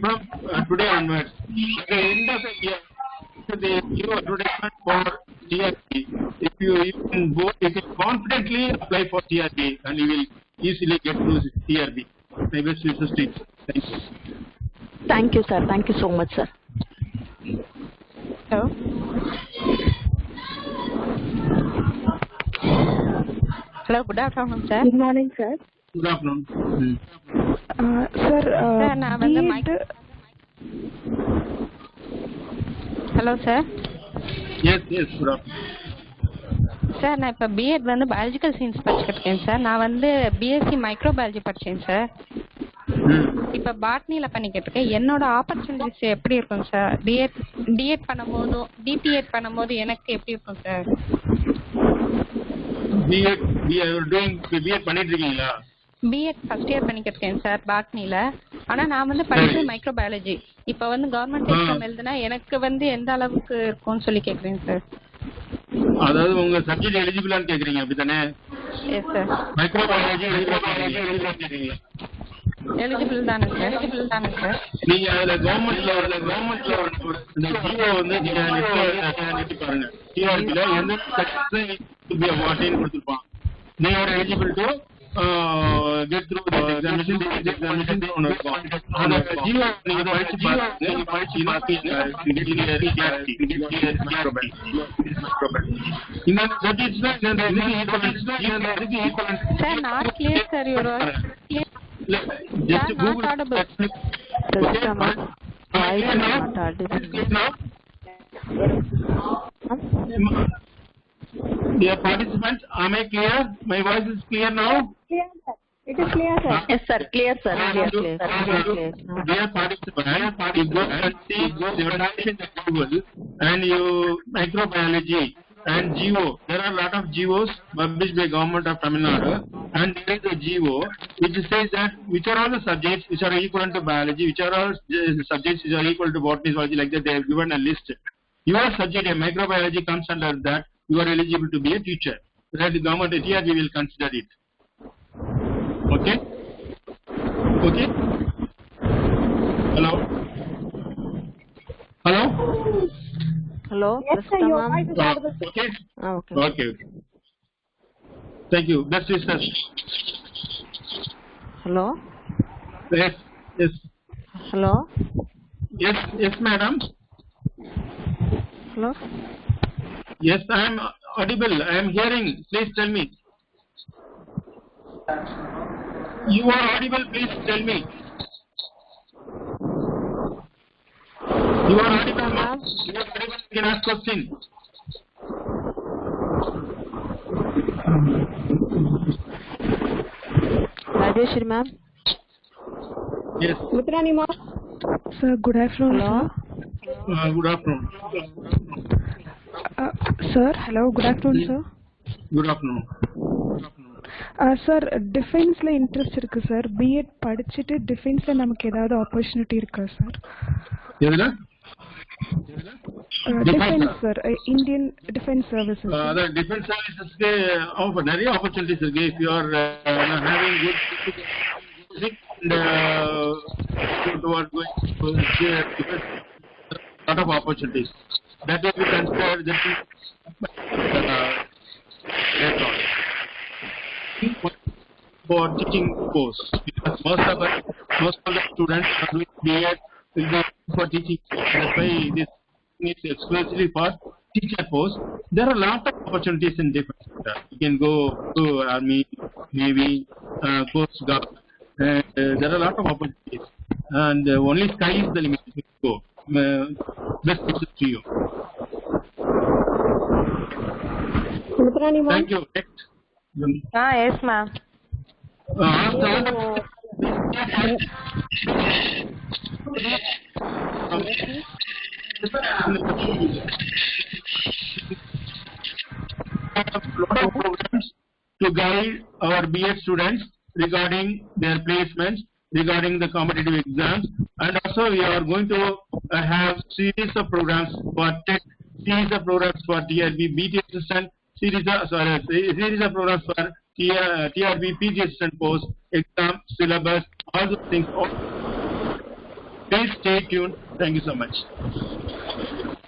From today onwards, at the end of the year, the new advertisement for TRB. If you confidently apply for TRB, and you will easily get through TRB. My best wishes to you. Thank you. Thank you sir. Thank you so much sir. Hello. Hello, good afternoon sir. Good morning sir. Good afternoon. Sir, நான் வந்து hello sir. Yes good afternoon. Sir நான் இப்போ BEd வந்து biological science படிச்சுட்டு இருக்கேன் sir. நான் வந்து BSc microbiology படித்தேன் சார். இப்போ பாட்னியில் பண்ணிக்கிட்டு இருக்கேன். என்னோட ஆப்பர்ச்சுனிட்டிஸ் எப்படி இருக்கும் சார்? டிஎட் பண்ணும்போதும் டிபிஎட் பண்ணும்போது எனக்கு எப்படி இருக்கும் சார்? பிஎட் பண்ணிட்டு இருக்கீங்களா? பிஎட் ஃபர்ஸ்ட் இயர் பண்ணிக்கிட்டு இருக்கேன் சார் பாட்னியில். ஆனால் நான் வந்து படிச்சது மைக்ரோபயாலஜி. இப்போ வந்து கவர்மெண்ட் எக்ஸாம் எழுதுனா எனக்கு வந்து எந்த அளவுக்கு இருக்கும்னு சொல்லி கேட்குறேன் சார். அதாவது உங்க சப்ஜெக்ட் எலிஜிபிளான்னு கேக்குறீங்க அப்படிதானே? Yes sir. மைக்ரோபயாலஜி எலிஜிபிளான்னு கேக்குறீங்க. எலிஜிபிள் தானே சார். நீங்க அதுல கவர்மெண்ட்ல இந்த ஜிஓ வந்து நீங்க நெட் பாருங்க. டிஆர்பில எந்த section வாட்டின்னு கொடுத்திருப்பான். they are eligible to get through the examination ஒன்னு இருக்கும். அந்த ஜிஓ நீங்க படிச்சு இந்த சப்ஜெக்ட்ஸ்ல இதுக்கு equivalent sir. Not clear sir. Your just Google Dear participants, am I clear? My voice is clear now? Clear, sir. It is clear, sir. Yes sir, clear sir. Dear participants, you go and see your definition of Google and you microbiology and GO. There are a lot of GOs published by government of Tamil Nadu, and there is a GO which says that which are all the subjects which are equivalent to biology, which are all subjects which are equal to botany, zoology, like that. They have given a list. Your subject, a microbiology, comes under that. You are eligible to be a teacher. That the government TRB will consider it. Okay? Hello? Hello. Yes, sir. Your voice is audible. Okay? Okay. Okay. Thank you. Best wishes. Hello. Yes. Hello. Yes, madam. Hello. Yes, I am audible? I am hearing. Please tell me. You are audible. Please tell me. You are audible, ma'am. You are audible. You can ask question. Rajeshwari ma'am. Yes. Mutrani ma'am. Sir, good afternoon. Hello. Sir. Good afternoon. Sir, hello. Good afternoon, sir. Good afternoon. Sir, defense-la interest irukku sir. B.Ed படிச்சிட்டு defense-la நமக்கு ஏதாவது opportunity இருக்கா sir? எதுல? Defense sir, Indian Defense Services. The defense services ke நிறைய opportunities இருக்கு. If you are having good physics and toward going to defense, lot of opportunities. That will be considered later on. For teaching course, because most of the students are doing B.Ed will be for teaching. That's why this is exclusively for teacher post. There are a lot of opportunities in defense sector. You can go to Army, Navy, Coast Guard. There are a lot of opportunities, and only sky is the limit. You go. Best wishes to you. Thank you. Next. Yes, ma'am. Programs to guide our B.Ed students regarding their placements, regarding the competitive exams, and also we are going to have series of programs for tech, series of programs for TRB, BT assistant, series of programs for TRB, PG assistant post, exam, syllabus, all those things. Please stay tuned. Thank you so much.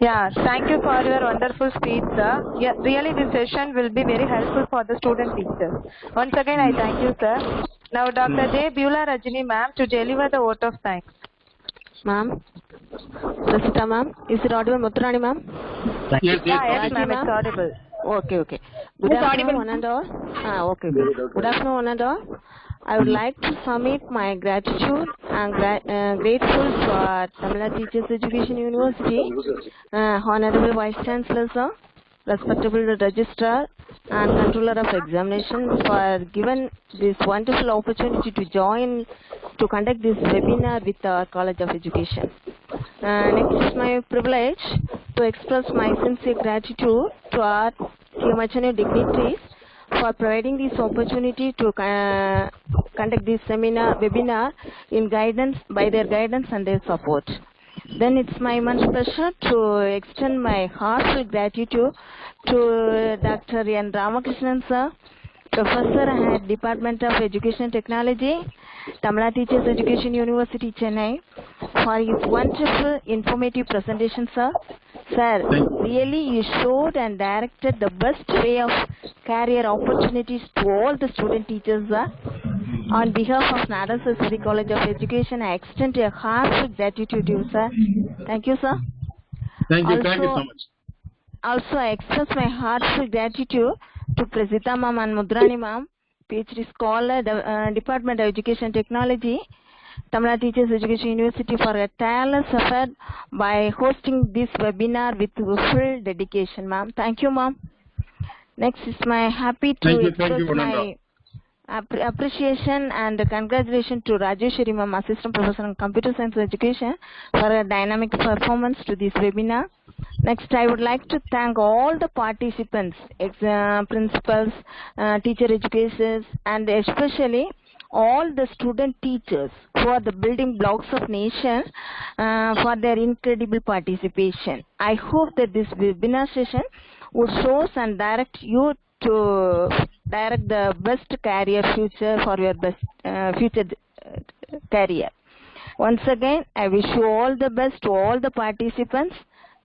Yeah, thank you for your wonderful speech, sir. Yeah, really this session will be very helpful for the student teachers. Once again, I thank you, sir. Now, Dr. J. Beulah Rajini, ma'am, to deliver the vote of thanks. Ma'am. Rasita, ma'am. Is it audible, Mutrani, ma'am? Yes, yes, ma'am, it's audible. Okay. Good afternoon, one and all. Okay. Good afternoon, one and all. I would like to submit my gratitude and grateful for Tamil Teachers Education University, Honorable Vice Chancellor, sir, respectable Registrar and Controller of Examination for giving this wonderful opportunity to conduct this webinar with our College of Education. Next is my privilege to express my sincere gratitude to our CMHNU dignitaries for providing this opportunity to conduct this webinar by their guidance and their support. Then it's my immense pleasure to extend my heartfelt gratitude to Dr. N.Ramakrishnan, sir, Professor at Department of Education Technology, Tamil Teachers Education University, Chennai, for his wonderful informative presentation, sir. Sir, really you showed and directed the best way of career opportunities to all the student teachers, sir. On behalf of Nada City College of Education, I extend a heartfelt gratitude to you, sir. Thank you, sir. Thank you so much. Also, I express my heartfelt gratitude to Prasita ma'am and Mudrani ma'am, PhD scholar, Department of Education Technology, Tamil Teachers Education University, for a tireless effort by hosting this webinar with full dedication, ma'am. Thank you, ma'am. Next is my express my appreciation and congratulations to Rajeshwari ma'am, Assistant Professor in Computer Science Education, for a dynamic performance to this webinar. Next, I would like to thank all the participants, principals, teacher educators, and especially all the student teachers who are the building blocks of nation for their incredible participation. I hope that this webinar session would show and direct you to direct the best career future for your best future career. Once again, I wish you all the best to all the participants.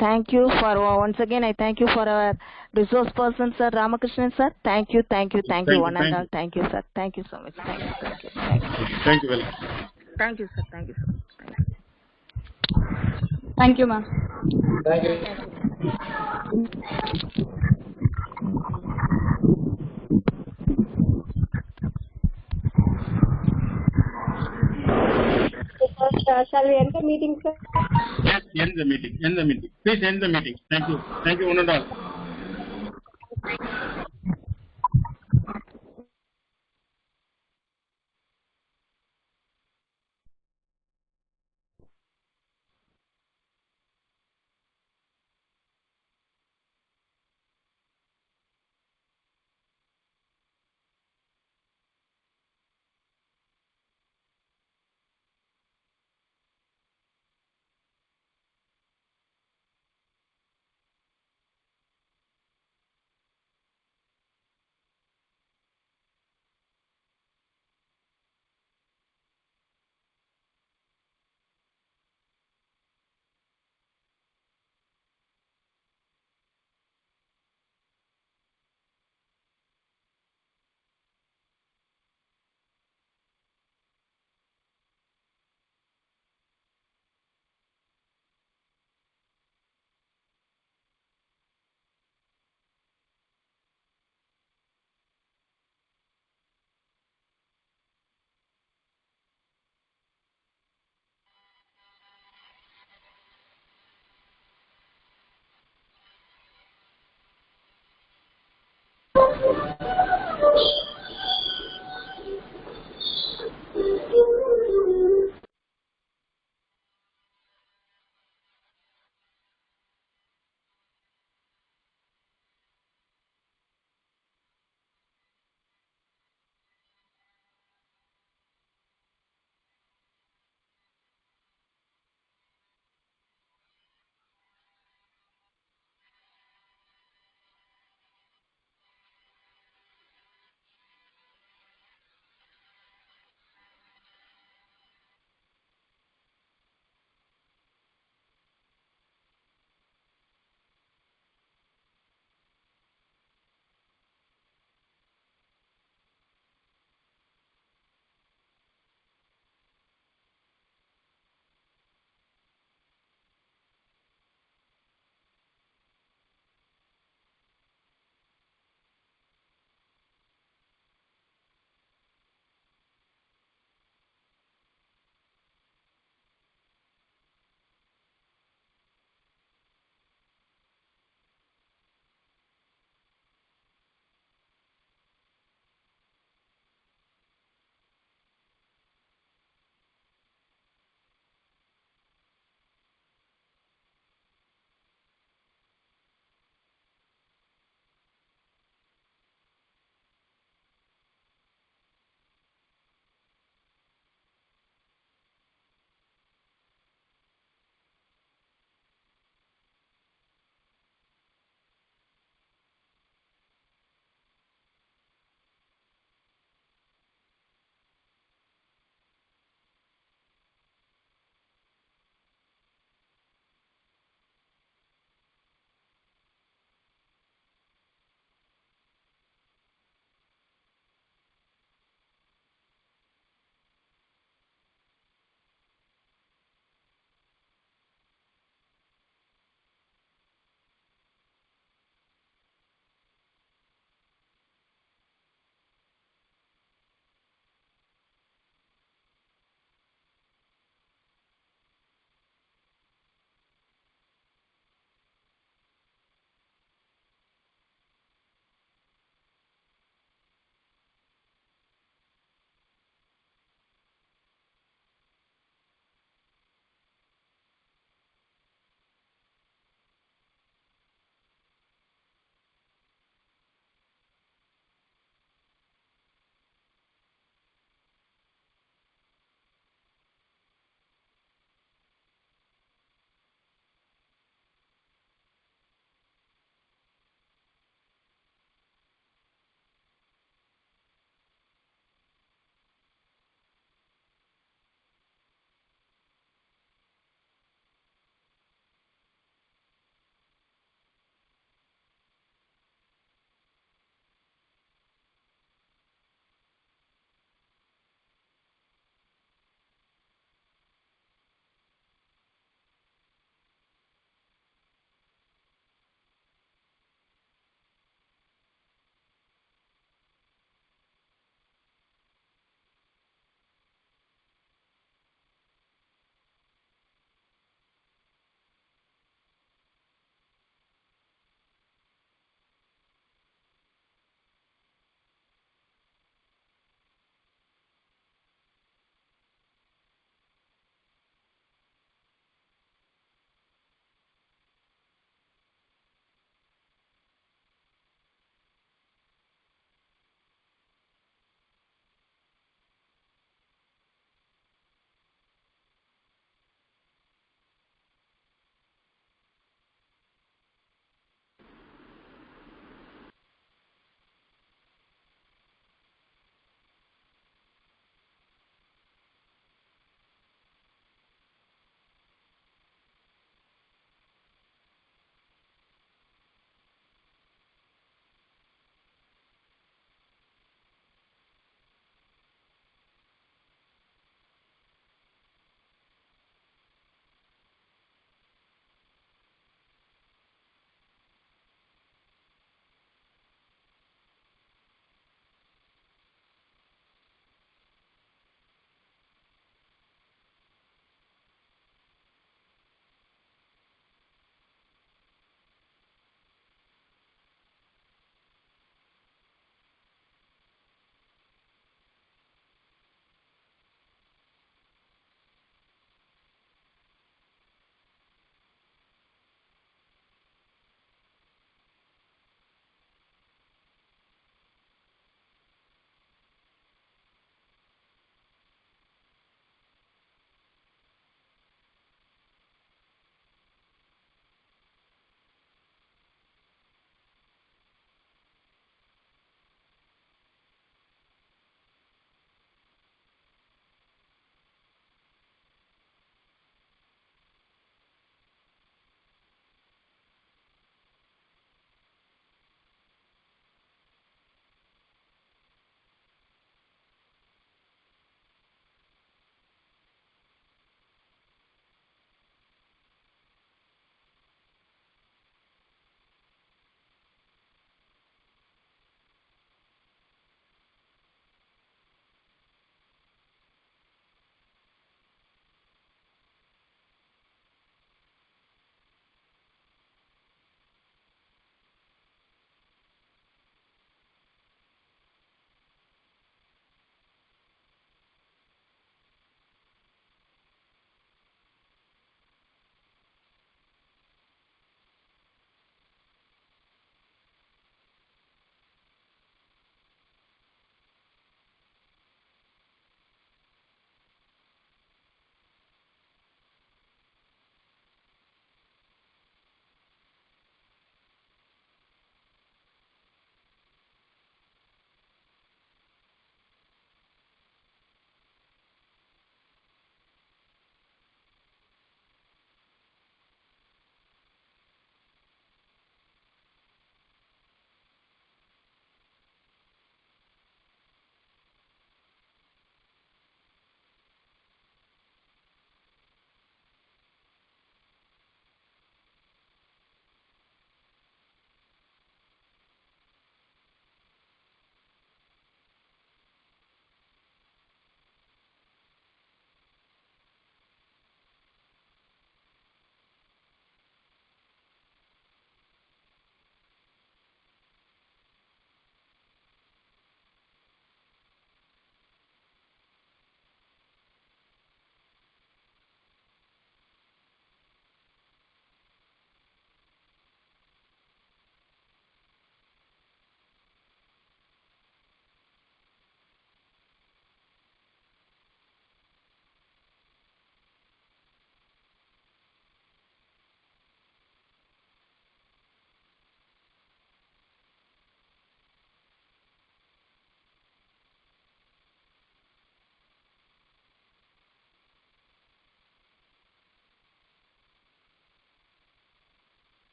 Thank you for once again. I thank you for our resource person, Sir Ramakrishnan, sir. Thank you, one and all. Thank you, sir. Thank you so much. Thank you very much. Thank you, sir. Thank you, sir. Thank you, ma'am. Thank you. Shall we end the meeting, sir? Yes, end the meeting. End the meeting. Please end the meeting. Thank you. Thank you, one and all.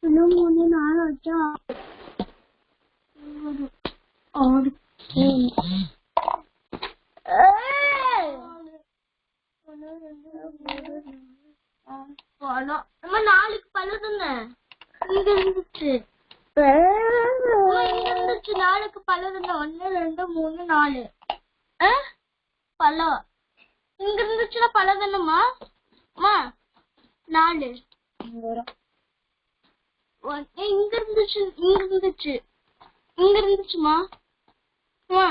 இன்னும் 3 4 வச்சா 6 பழம் நம்ம 4க்கு பழம் தானே இங்க இருந்துச்சு இங்க இருந்துச்சு 4க்கு பழம் தானே 1 2 3 4 பழம் இங்க இருந்துச்சுன்னா பழம் தானேம்மா அம்மா 4 இங்க இருந்துச்சுமா அம்மா